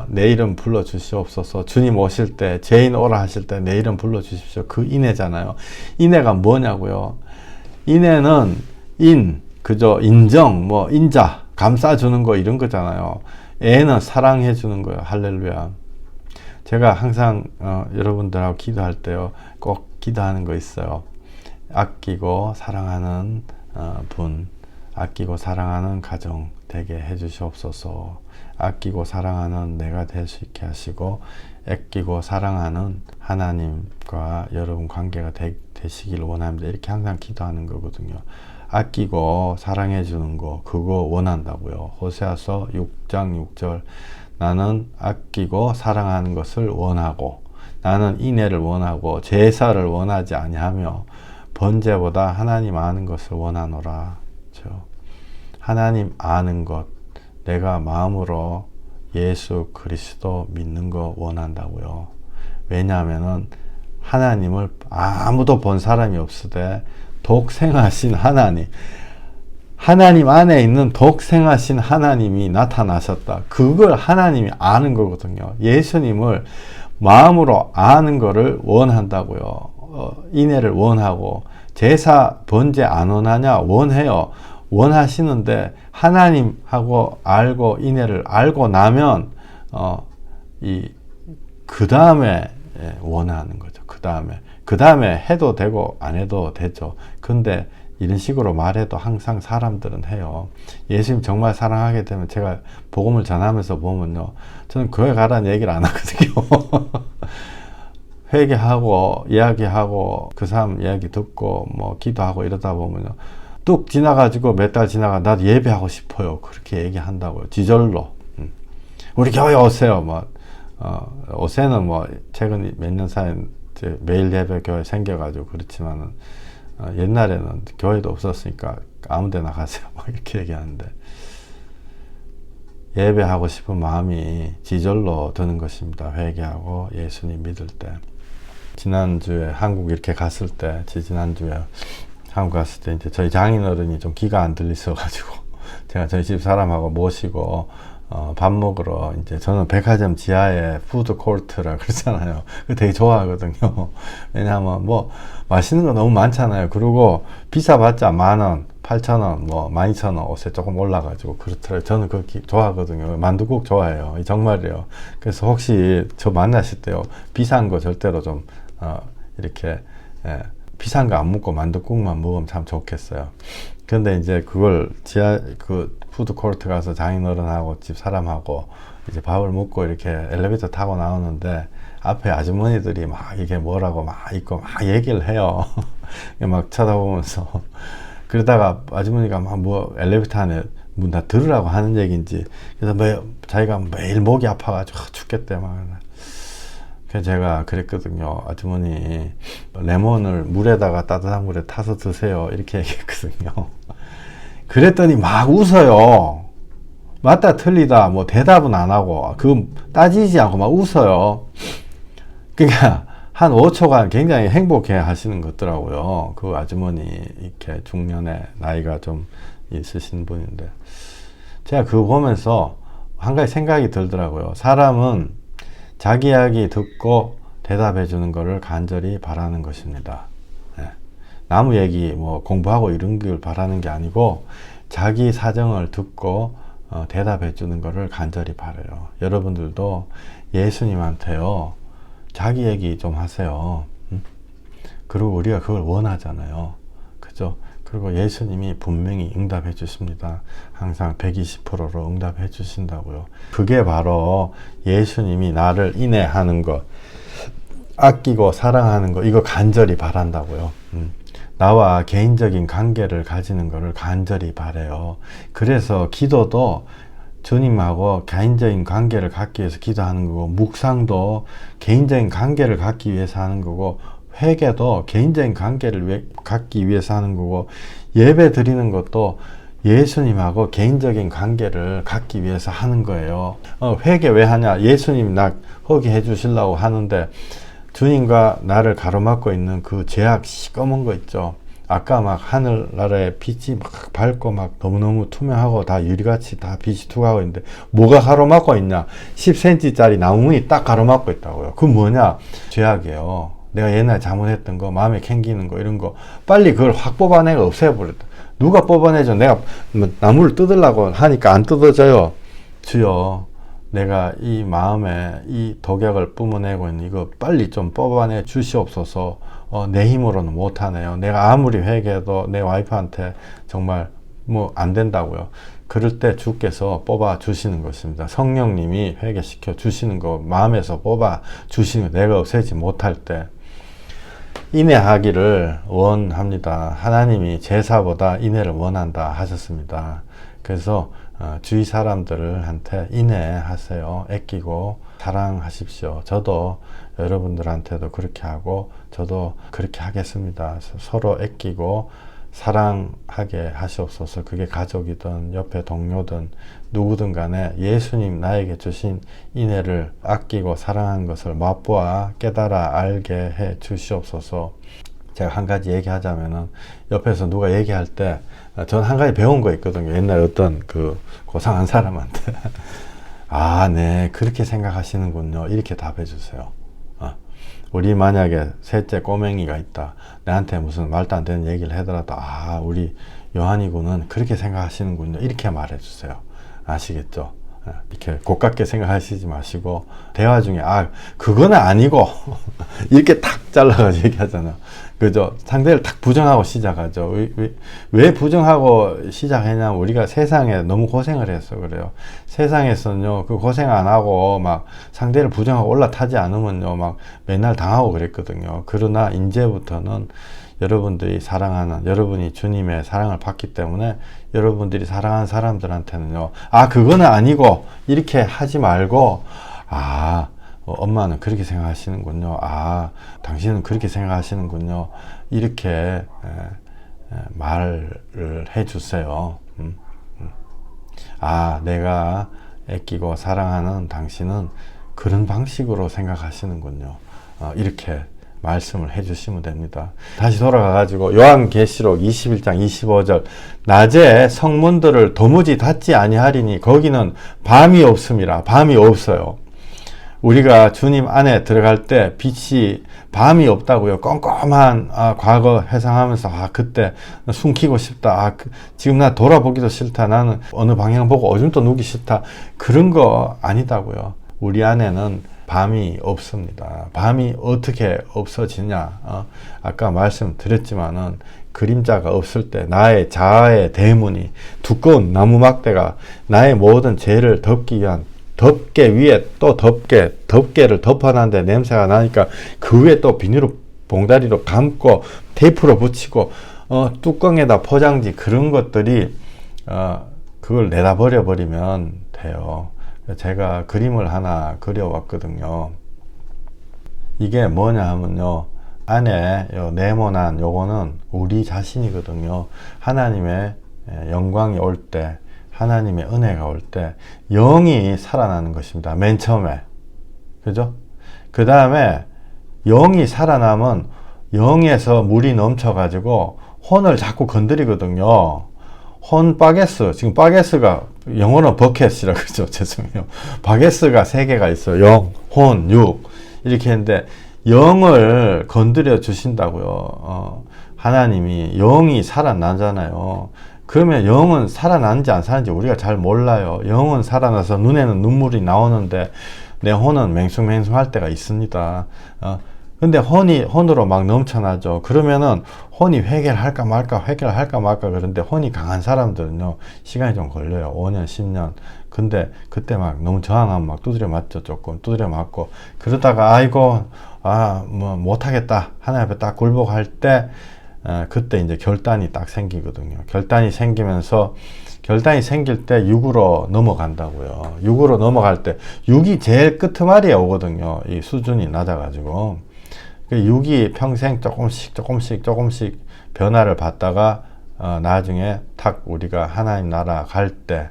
내 이름 불러주시옵소서. 주님 오실 때 죄인 오라 하실 때 내 이름 불러주십시오. 그 인애잖아요. 인애가 뭐냐고요? 인애는 그저 인정, 인자, 감싸주는 거 이런 거잖아요. 애는 사랑해 주는 거예요. 할렐루야. 제가 항상 여러분들하고 기도할 때요, 꼭 기도하는 거 있어요. 아끼고 사랑하는 분, 아끼고 사랑하는 가정 되게 해주시옵소서. 아끼고 사랑하는 내가 될 수 있게 하시고, 아끼고 사랑하는 하나님과 여러분 관계가 되시길 원합니다. 이렇게 항상 기도하는 거거든요. 아끼고 사랑해 주는 거 그거 원한다고요. 호세아서 6장 6절 나는 아끼고 사랑하는 것을 원하고 나는 인애를 원하고 제사를 원하지 아니하며 번제보다 하나님 아는 것을 원하노라. 그렇죠? 하나님 아는 것 내가 마음으로 예수 그리스도 믿는 거 원한다고요. 왜냐하면은 하나님을 아무도 본 사람이 없으되 독생하신 하나님 안에 있는 독생하신 하나님이 나타나셨다. 그걸 하나님이 아는 거거든요. 예수님을 마음으로 아는 거를 원한다고요. 인애를 원하고 제사 번제 안 원하냐? 원해요. 원하시는데 하나님하고 알고 인애를 알고 나면 그 다음에 원하는 거죠. 그 다음에 해도 되고 안 해도 되죠. 근데 이런 식으로 말해도 항상 사람들은 해요. 예수님 정말 사랑하게 되면 제가 복음을 전하면서 보면요. 저는 교회 가라는 얘기를 안 하거든요. 회개하고 이야기하고 그 사람 이야기 듣고 기도하고 이러다 보면요. 뚝 지나가지고 몇 달 지나가 나도 예배하고 싶어요. 그렇게 얘기한다고요. 지절로. 우리 교회 오세요. 오세는 최근 몇 년 사이에 매일 예배 교회 생겨가지고 그렇지만은 옛날에는 교회도 없었으니까 아무 데나 가세요. 이렇게 얘기하는데 예배하고 싶은 마음이 지절로 드는 것입니다. 회개하고 예수님 믿을 때. 지난주에 한국 이렇게 갔을 때, 지난주에 한국 갔을 때 이제 저희 장인어른이 좀 귀가 안 들리셔가지고 제가 저희 집 사람하고 모시고 밥 먹으러 이제 저는 백화점 지하에 푸드 코트라 그러잖아요. 그거 되게 좋아하거든요. 왜냐하면 맛있는 거 너무 많잖아요. 그리고 비싸봤자 10,000원, 8,000원, 12,000원 옷에 조금 올라가지고 그렇더라고요. 저는 그거 좋아하거든요. 만두국 좋아해요. 정말이에요. 그래서 혹시 저 만나실 때요, 비싼 거 절대로 좀 이렇게 비싼 거 안 먹고 만두국만 먹으면 참 좋겠어요. 근데 이제 그걸 푸드 코트 가서 장인어른하고 집 사람하고 이제 밥을 먹고 이렇게 엘리베이터 타고 나오는데 앞에 아주머니들이 막 이게 뭐라고 막 있고 막 얘기를 해요. 막 쳐다보면서 그러다가 아주머니가 막 엘리베이터 안에 문 다 들으라고 하는 얘기인지 그래서 자기가 매일 목이 아파가지고 죽겠대 막. 그래서 제가 그랬거든요. 아주머니 레몬을 물에다가 따뜻한 물에 타서 드세요. 이렇게 얘기했거든요. 그랬더니 막 웃어요. 맞다 틀리다 대답은 안 하고 그 따지지 않고 막 웃어요. 그러니까 한 5초간 굉장히 행복해 하시는 것 같더라고요. 그 아주머니 이렇게 중년에 나이가 좀 있으신 분인데 제가 그거 보면서 한 가지 생각이 들더라고요. 사람은 자기 이야기 듣고 대답해 주는 것을 간절히 바라는 것입니다. 나무 얘기 공부하고 이런 걸 바라는 게 아니고 자기 사정을 듣고 대답해 주는 것을 간절히 바라요. 여러분들도 예수님한테요, 자기 얘기 좀 하세요. 그리고 우리가 그걸 원하잖아요. 그죠? 그리고 예수님이 분명히 응답해 주십니다. 항상 120%로 응답해 주신다고요. 그게 바로 예수님이 나를 인내하는 것, 아끼고 사랑하는 거, 이거 간절히 바란다고요. 나와 개인적인 관계를 가지는 것을 간절히 바래요. 그래서 기도도 주님하고 개인적인 관계를 갖기 위해서 기도하는 거고, 묵상도 개인적인 관계를 갖기 위해서 하는 거고, 회개도 개인적인 관계를 갖기 위해서 하는 거고, 예배 드리는 것도 예수님하고 개인적인 관계를 갖기 위해서 하는 거예요. 회개 왜 하냐? 예수님 나 허기해 주시려고 하는데, 주님과 나를 가로막고 있는 그 죄악 시꺼먼 거 있죠. 아까 막 하늘나라의 빛이 막 밝고 막 너무너무 투명하고 다 유리같이 다 빛이 투과하고 있는데, 뭐가 가로막고 있냐? 10cm짜리 나무문이 딱 가로막고 있다고요. 그 뭐냐? 죄악이에요. 내가 옛날에 잘못했던 거, 마음에 캥기는 거, 이런 거 빨리 그걸 확 뽑아내고 없애버렸다. 누가 뽑아내죠? 내가 나무를 뜯으려고 하니까 안 뜯어져요. 주여, 내가 이 마음에 이 독약을 뿜어내고 있는 이거 빨리 좀 뽑아내 주시옵소서. 내 힘으로는 못하네요. 내가 아무리 회개해도 내 와이프한테 정말 뭐 안 된다고요. 그럴 때 주께서 뽑아 주시는 것입니다. 성령님이 회개시켜 주시는 거, 마음에서 뽑아 주시는 거, 내가 없애지 못할 때 인내하기를 원합니다. 하나님이 제사보다 인내를 원한다 하셨습니다. 그래서 주위 사람들한테 인내하세요. 아끼고 사랑하십시오. 저도 여러분들한테도 그렇게 하고 저도 그렇게 하겠습니다. 서로 아끼고 사랑하게 하시옵소서. 그게 가족이든 옆에 동료든 누구든 간에 예수님 나에게 주신 인애를 아끼고 사랑하는 것을 맛보아 깨달아 알게 해 주시옵소서. 제가 한 가지 얘기하자면은, 옆에서 누가 얘기할 때 전 한 가지 배운 거 있거든요. 옛날에 어떤 그 고상한 사람한테 아, 네, 그렇게 생각하시는군요. 이렇게 답해 주세요. 우리 만약에 셋째 꼬맹이가 있다. 내한테 무슨 말도 안 되는 얘기를 하더라도, 아, 우리 요한이 군은 그렇게 생각하시는군요. 이렇게 말해 주세요. 아시겠죠? 이렇게 고깝게 생각하시지 마시고, 대화 중에, 아, 그거는 아니고, 이렇게 탁 잘라가지고 얘기하잖아. 그죠? 상대를 탁 부정하고 시작하죠. 왜 부정하고 시작했냐면, 우리가 세상에 너무 고생을 해서 그래요. 세상에서는요, 그 고생 안 하고, 막 상대를 부정하고 올라타지 않으면요, 막 맨날 당하고 그랬거든요. 그러나, 이제부터는 여러분들이 사랑하는, 여러분이 주님의 사랑을 받기 때문에 여러분들이 사랑하는 사람들한테는요, 아, 그거는 아니고, 이렇게 하지 말고, 아, 엄마는 그렇게 생각하시는군요. 아, 당신은 그렇게 생각하시는군요. 이렇게 말을 해주세요. 아, 내가 아끼고 사랑하는 당신은 그런 방식으로 생각하시는군요. 이렇게 말씀을 해주시면 됩니다. 다시 돌아가가지고 요한계시록 21장 25절, 낮에 성문들을 도무지 닫지 아니하리니 거기는 밤이 없음이라. 밤이 없어요. 우리가 주님 안에 들어갈 때 빛이, 밤이 없다고요. 껌껌한 과거 회상하면서 그때 숨기고 싶다. 지금 나 돌아보기도 싫다. 나는 어느 방향 보고 오줌도 누기 싫다. 그런 거 아니다고요. 우리 안에는 밤이 없습니다. 밤이 어떻게 없어지냐? 아까 말씀드렸지만은 그림자가 없을 때 나의 자아의 대문이, 두꺼운 나무 막대가 나의 모든 죄를 덮기 위한 덮개 위에 또 덮개를 덮어놨는데 냄새가 나니까 그 위에 또 비닐로 봉다리로 감고 테이프로 붙이고 뚜껑에다 포장지, 그런 것들이 그걸 내다 버려버리면 돼요. 제가 그림을 하나 그려왔거든요. 이게 뭐냐 하면요, 안에 네모난 요거는 우리 자신이거든요. 하나님의 영광이 올 때, 하나님의 은혜가 올 때 영이 살아나는 것입니다. 맨 처음에. 그죠? 그 다음에 영이 살아나면 영에서 물이 넘쳐가지고 혼을 자꾸 건드리거든요. 혼 바게스, 지금 바게스가 영어는 버켓이라 그러죠. 죄송해요. 바게스가 3개가 있어요. 영, 혼, 육. 이렇게 했는데 영을 건드려 주신다고요. 하나님이 영이 살아나잖아요. 그러면 영은 살아나는지 안 살아나는지 우리가 잘 몰라요. 영은 살아나서 눈에는 눈물이 나오는데 내 혼은 맹숭맹숭할 때가 있습니다. 근데 혼으로 막 넘쳐나죠. 그러면은 혼이 회개할까 말까 그런데 혼이 강한 사람들은요, 시간이 좀 걸려요. 5년, 10년. 근데 그때 막 너무 저항하면 막 두드려 맞죠. 조금 두드려 맞고. 그러다가 아이고, 뭐 못하겠다. 하나님 앞에 딱 굴복할 때, 그때 이제 결단이 딱 생기거든요. 결단이 생길 때 6으로 넘어간다고요. 6으로 넘어갈 때 6이 제일 끄트머리에 오거든요. 이 수준이 낮아가지고. 6이 평생 조금씩 변화를 받다가 나중에 탁 우리가 하나님 나라 갈 때,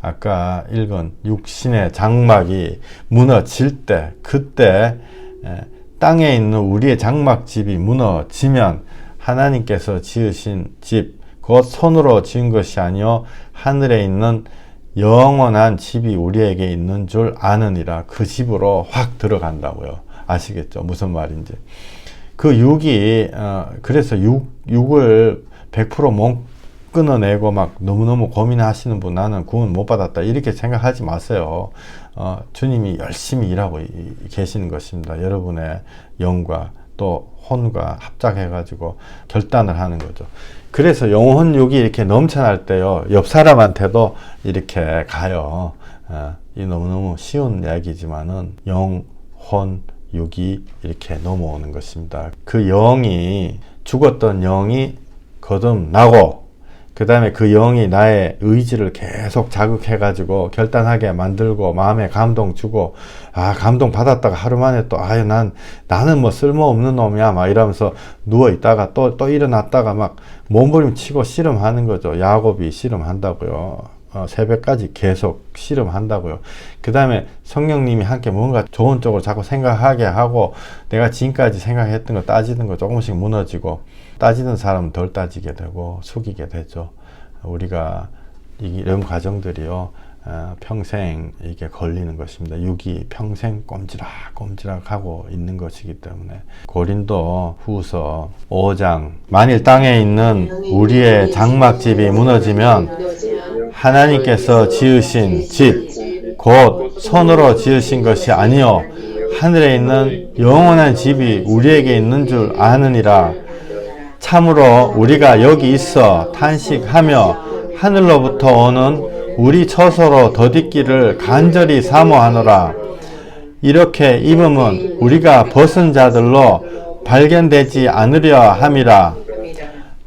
아까 읽은 육신의 장막이 무너질 때, 그때 땅에 있는 우리의 장막집이 무너지면 하나님께서 지으신 집, 곧 손으로 지은 것이 아니요 하늘에 있는 영원한 집이 우리에게 있는 줄 아느니라. 그 집으로 확 들어간다고요. 아시겠죠? 무슨 말인지. 그 6이 그래서 6을 100% 못 끊어내고 막 너무너무 고민하시는 분, 나는 구원 못 받았다, 이렇게 생각하지 마세요. 주님이 열심히 일하고 계시는 것입니다. 여러분의 영과 또 혼과 합작해가지고 결단을 하는 거죠. 그래서 영혼 6이 이렇게 넘쳐날 때요, 옆 사람한테도 이렇게 가요. 이 너무너무 쉬운 이야기지만은 영혼 6이 이렇게 넘어오는 것입니다. 그 영이, 죽었던 영이 거듭나고, 그 다음에 그 영이 나의 의지를 계속 자극해가지고 결단하게 만들고, 마음에 감동 주고, 감동 받았다가 하루 만에 또, 나는 뭐 쓸모없는 놈이야, 막 이러면서 누워있다가 또 일어났다가 막 몸부림치고 씨름하는 거죠. 야곱이 씨름한다고요. 새벽까지 계속 씨름한다고요. 그 다음에 성령님이 함께 뭔가 좋은 쪽으로 자꾸 생각하게 하고, 내가 지금까지 생각했던 거, 따지던 거 조금씩 무너지고, 따지던 사람은 덜 따지게 되고 숙이게 되죠. 우리가 이런 과정들이요, 평생 이게 걸리는 것입니다. 6이 평생 꼼지락 하고 있는 것이기 때문에. 고린도 후서 5장, 만일 땅에 있는 우리의 장막집이 무너지면 하나님께서 지으신 집, 곧 손으로 지으신 것이 아니요 하늘에 있는 영원한 집이 우리에게 있는 줄 아느니라. 참으로 우리가 여기 있어 탄식하며 하늘로부터 오는 우리 처소로 더디기를 간절히 사모하노라. 이렇게 입음은 우리가 벗은 자들로 발견되지 않으려 함이라.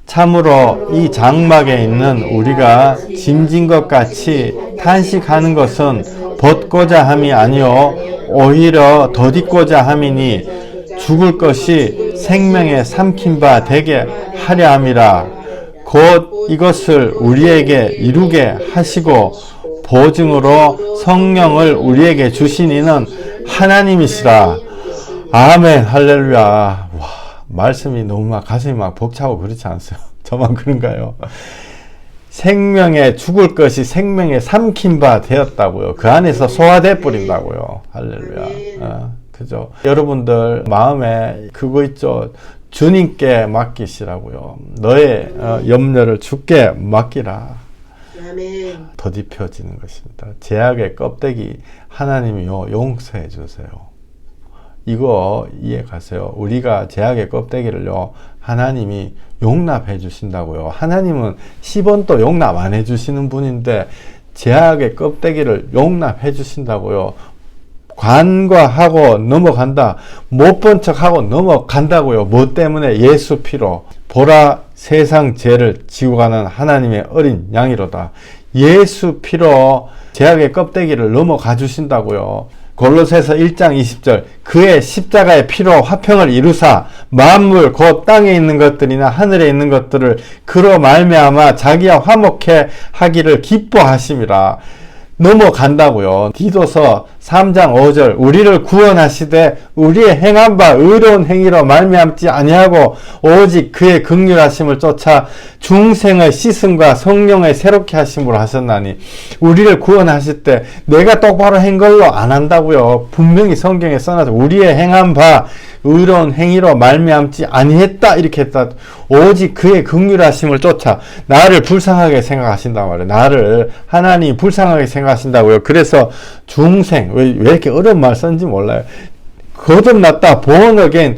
참으로 이 장막에 있는 우리가 짐진 것 같이 탄식하는 것은 벗고자 함이 아니요 오히려 더디고자 함이니, 죽을 것이 생명에 삼킨 바 되게 하려 함이라. 곧 이것을 우리에게 이루게 하시고 보증으로 성령을 우리에게 주신 이는 하나님이시라. 아멘. 할렐루야. 와, 말씀이 너무 막 가슴이 막 벅차고 그렇지 않으세요? 저만 그런가요? 생명에, 죽을 것이 생명에 삼킨 바 되었다고요. 그 안에서 소화돼 버린다고요. 할렐루야. 그죠? 여러분들 마음에 그거 있죠? 주님께 맡기시라고요. 너의 염려를 주께 맡기라. 아멘. 더딥혀지는 것입니다. 제약의 껍데기 하나님이 용서해 주세요. 이거 이해 가세요. 우리가 제약의 껍데기를요, 하나님이 용납해 주신다고요. 하나님은 10원도 용납 안 해 주시는 분인데 제약의 껍데기를 용납해 주신다고요. 관과하고 넘어간다. 못 본 척하고 넘어간다고요. 뭐 때문에? 예수 피로. 보라, 세상 죄를 지고 가는 하나님의 어린 양이로다. 예수 피로 제약의 껍데기를 넘어가 주신다고요. 골로새서 1장 20절, 그의 십자가의 피로 화평을 이루사 만물 곧 땅에 있는 것들이나 하늘에 있는 것들을 그로 말미암아 자기와 화목해 하기를 기뻐하심이라. 넘어간다고요. 디도서 3장 5절, 우리를 구원하시되 우리의 행한 바 의로운 행위로 말미암지 아니하고 오직 그의 긍휼하심을 쫓아 중생의 씻음과 성령의 새롭게 하심으로 하셨나니. 우리를 구원하실 때 내가 똑바로 한 걸로 안 한다고요. 분명히 성경에 써놔서 우리의 행한 바 의로운 행위로 말미암지 아니했다, 이렇게 했다. 오직 그의 긍휼하심을 쫓아. 나를 불쌍하게 생각하신단 말이에요. 나를 하나님이 불쌍하게 생각하신다고요. 그래서 중생, 왜 이렇게 어려운 말 썼는지 몰라요. 거듭났다, born again,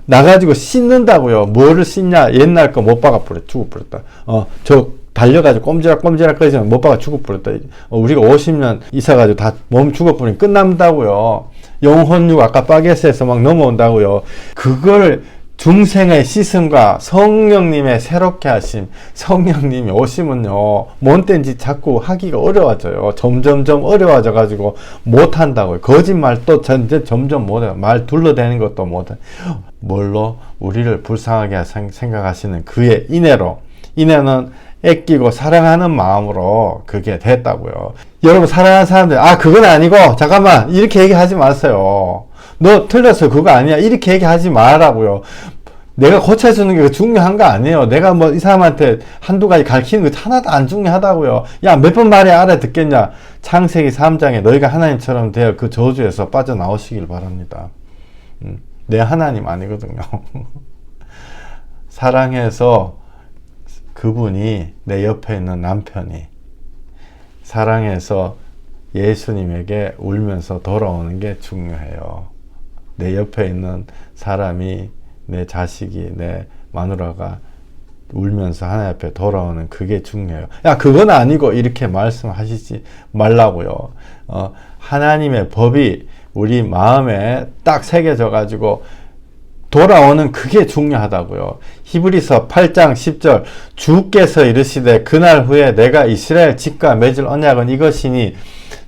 나가지고 씻는다고요. 뭐를 씻냐? 옛날 거 못 박아버려, 죽어버렸다. 저 달려가지고 꼼지락 거리지만 못 박아 죽어버렸다. 우리가 50년 있어가지고 다 몸 죽어버리면 끝난다고요. 영혼육 아까 바게스에서 막 넘어온다고요. 그걸 중생의 씻음과 성령님의 새롭게 하심, 성령님이 오시면요, 뭔 땐지 자꾸 하기가 어려워져요. 점점점 어려워져 가지고 못한다고요. 거짓말 또 점점 못해요. 말 둘러대는 것도 못해. 뭘로? 우리를 불쌍하게 생각하시는 그의 인애로. 인애는 애끼고 사랑하는 마음으로 그게 됐다고요. 여러분, 사랑하는 사람들, 그건 아니고, 잠깐만, 이렇게 얘기하지 마세요. 너 틀렸어, 그거 아니야, 이렇게 얘기하지 말라고요. 내가 고쳐주는 게 중요한 거 아니에요. 내가 뭐 이 사람한테 한두 가지 가르치는 거 하나도 안 중요하다고요. 야, 몇 번 말해 알아듣겠냐. 창세기 3장에 너희가 하나님처럼 되어 그 저주에서 빠져나오시길 바랍니다. 내 하나님 아니거든요. 사랑해서 그분이 내 옆에 있는 남편이 사랑해서 예수님에게 울면서 돌아오는 게 중요해요. 내 옆에 있는 사람이, 내 자식이, 내 마누라가 울면서 하나님 앞에 돌아오는 그게 중요해요. 야, 그건 아니고 이렇게 말씀하시지 말라고요. 하나님의 법이 우리 마음에 딱 새겨져 가지고 돌아오는 그게 중요하다고요. 히브리서 8장 10절, 주께서 이르시되 그날 후에 내가 이스라엘 집과 맺을 언약은 이것이니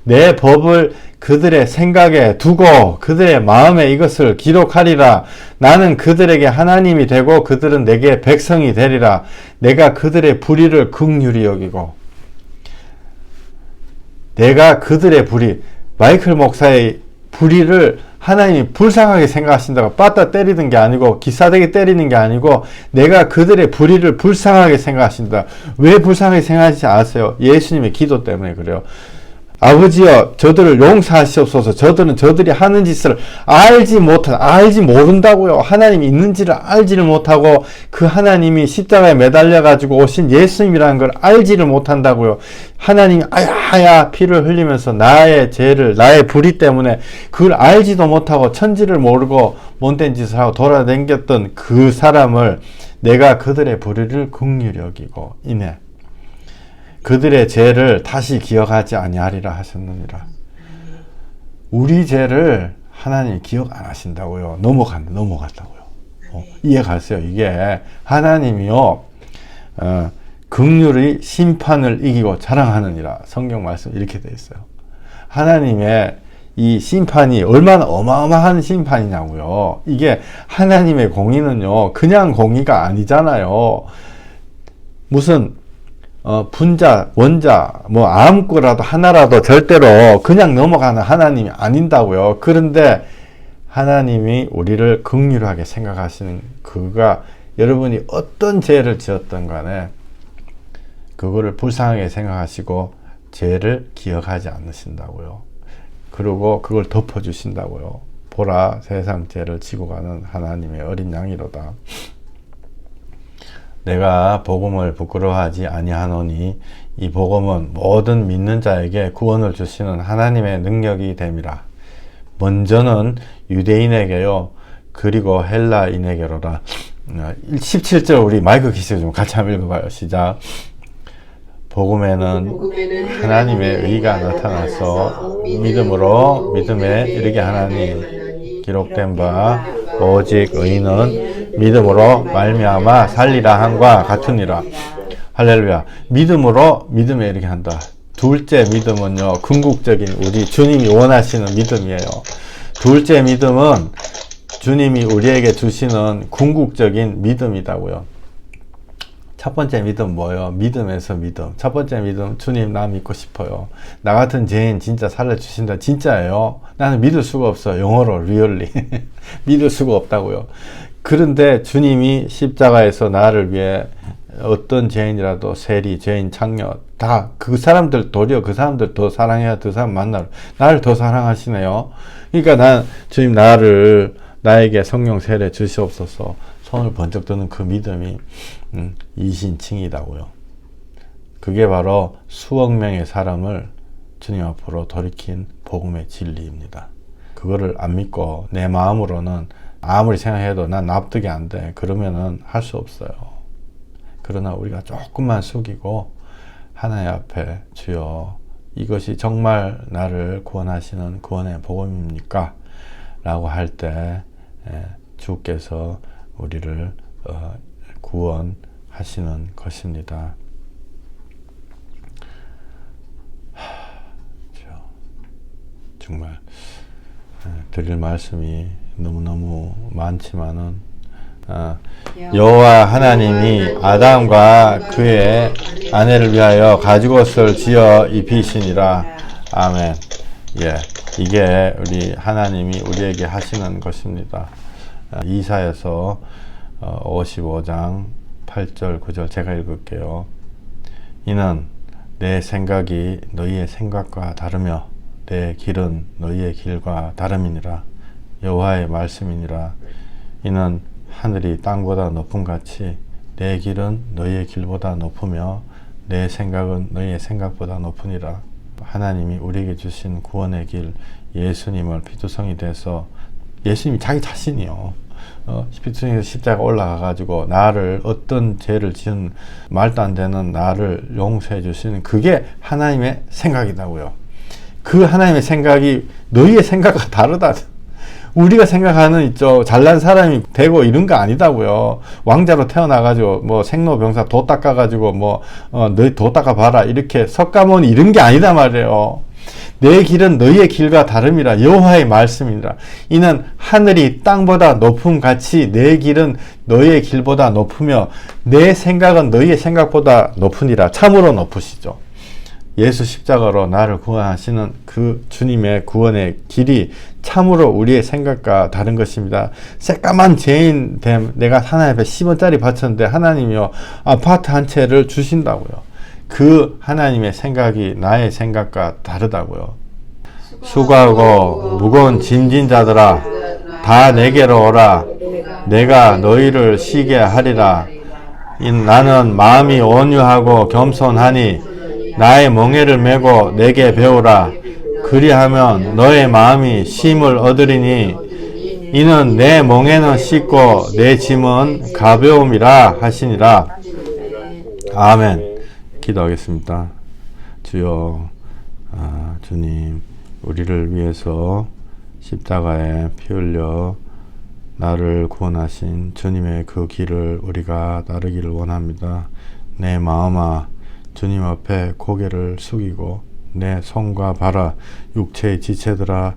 내 법을 그들의 생각에 두고 그들의 마음에 이것을 기록하리라. 나는 그들에게 하나님이 되고 그들은 내게 백성이 되리라. 내가 그들의 불의를 긍휼히 여기고. 내가 그들의 불의, 마이클 목사의 불의를 하나님이 불쌍하게 생각하신다고 빠따 때리는 게 아니고 기싸대기 때리는 게 아니고 내가 그들의 불의를 불쌍하게 생각하신다. 왜 불쌍하게 생각하시지 아세요? 예수님의 기도 때문에 그래요. 아버지여, 저들을 용서하시옵소서. 저들은 저들이 하는 짓을 알지 모른다고요. 하나님이 있는지를 알지를 못하고 그 하나님이 십자가에 매달려 가지고 오신 예수님이라는 걸 알지를 못한다고요. 하나님이 아야 피를 흘리면서 나의 죄를, 나의 불의 때문에 그걸 알지도 못하고 천지를 모르고 못된 짓을 하고 돌아다녔던 그 사람을 내가 그들의 불의를 긍휼히 여기고 인해 그들의 죄를 다시 기억하지 아니하리라 하셨느니라. 우리 죄를 하나님이 기억 안 하신다고요. 넘어갔다고요. 이해가세요? 이게 하나님이요, 긍휼의 심판을 이기고 자랑하느니라. 성경 말씀 이렇게 되어 있어요. 하나님의 이 심판이 얼마나 어마어마한 심판이냐고요. 이게 하나님의 공의는요, 그냥 공의가 아니잖아요. 무슨 분자, 원자, 뭐 아무거라도 하나라도 절대로 그냥 넘어가는 하나님이 아닌다고요. 그런데 하나님이 우리를 긍휼하게 생각하시는 그가 여러분이 어떤 죄를 지었던 간에 그거를 불쌍하게 생각하시고 죄를 기억하지 않으신다고요. 그리고 그걸 덮어주신다고요. 보라, 세상 죄를 지고 가는 하나님의 어린 양이로다. 내가 복음을 부끄러워하지 아니하노니 이 복음은 모든 믿는 자에게 구원을 주시는 하나님의 능력이 됨이라. 먼저는 유대인에게요, 그리고 헬라인에게로라. 17절 우리 마이크 기술 좀 같이 한번 읽어봐요. 시작. 복음에는 하나님의 의가 나타나서 믿음으로 믿음에 이르게 하나니 기록된 바 오직 의인은 믿음으로 말미암아 살리라 함과 같으니라. 할렐루야. 믿음으로 믿음에 이르게 한다. 둘째 믿음은요, 궁극적인 우리 주님이 원하시는 믿음이에요. 둘째 믿음은 주님이 우리에게 주시는 궁극적인 믿음이다고요. 첫 번째 믿음 뭐예요? 믿음에서 믿음. 첫 번째 믿음, 주님 나 믿고 싶어요. 나 같은 죄인 진짜 살려주신다. 진짜예요. 나는 믿을 수가 없어. 영어로 리얼리 믿을 수가 없다고요. 그런데 주님이 십자가에서 나를 위해 어떤 죄인이라도 세리, 죄인, 창녀 다 그 사람들, 도리어 그 사람들 더 사랑해야 그 사람 만나러 나를 더 사랑하시네요. 그러니까 주님 나에게 성령 세례 주시옵소서. 손을 번쩍 드는 그 믿음이 이신칭이다고요. 그게 바로 수억 명의 사람을 주님 앞으로 돌이킨 복음의 진리입니다. 그거를 안 믿고 내 마음으로는 아무리 생각해도 난 납득이 안 돼. 그러면은 할 수 없어요. 그러나 우리가 조금만 숙이고 하나님 앞에 주여 이것이 정말 나를 구원하시는 구원의 복음입니까? 라고 할 때 주께서 우리를 구원하시는 것입니다. 정말 드릴 말씀이 너무너무 많지만은 여호와 하나님이 아담과 그의 아내를 위하여 가죽옷을 지어 입히시니라. 아멘. 예, 이게 우리 하나님이 우리에게 하시는 것입니다. 이사야서 55장 8절 9절 제가 읽을게요. 이는 내 생각이 너희의 생각과 다르며 내 길은 너희의 길과 다름이니라. 여호와의 말씀이니라. 이는 하늘이 땅보다 높음 같이 내 길은 너희의 길보다 높으며 내 생각은 너희의 생각보다 높으니라. 하나님이 우리에게 주신 구원의 길 예수님을 피투성이 돼서 예수님이 자기 자신이요. 피투성에서 십자가 올라가가지고 나를 어떤 죄를 지은 말도 안 되는 나를 용서해 주시는 그게 하나님의 생각이라고요. 그 하나님의 생각이 너희의 생각과 다르다. 우리가 생각하는 있죠. 잘난 사람이 되고 이런 거 아니다고요. 왕자로 태어나가지고 뭐 생로병사 도 닦아가지고 뭐 너희 도 닦아봐라 이렇게 석가모니 이런 게 아니다 말이에요. 내 길은 너희의 길과 다름이라. 여호와의 말씀이라. 이는 하늘이 땅보다 높음 같이 내 길은 너희의 길보다 높으며 내 생각은 너희의 생각보다 높으니라. 참으로 높으시죠. 예수 십자가로 나를 구원하시는 그 주님의 구원의 길이 참으로 우리의 생각과 다른 것입니다. 새까만 죄인 됨 내가 하나님 앞에 10원짜리 바쳤는데 하나님이요 아파트 한 채를 주신다고요. 그 하나님의 생각이 나의 생각과 다르다고요. 수고하고 무거운 짐진 자들아 다 내게로 오라. 내가 너희를 쉬게 하리라. 나는 마음이 온유하고 겸손하니 나의 멍에를 메고 내게 배우라. 그리하면 너의 마음이 쉼을 얻으리니 이는 내 멍에는 쉽고 내 짐은 가벼움이라 하시니라. 아멘. 기도하겠습니다. 주여, 주님, 우리를 위해서 십자가에 피 흘려 나를 구원하신 주님의 그 길을 우리가 따르기를 원합니다. 내 마음아, 주님 앞에 고개를 숙이고 내 손과 발아 육체의 지체들아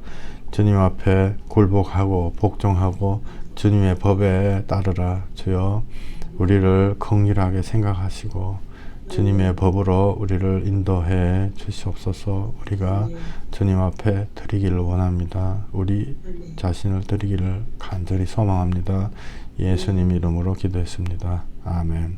주님 앞에 굴복하고 복종하고 주님의 법에 따르라. 주여 우리를 긍휼하게 생각하시고 주님의 법으로 우리를 인도해 주시옵소서. 우리가 주님 앞에 드리기를 원합니다. 우리 자신을 드리기를 간절히 소망합니다. 예수님 이름으로 기도했습니다. 아멘.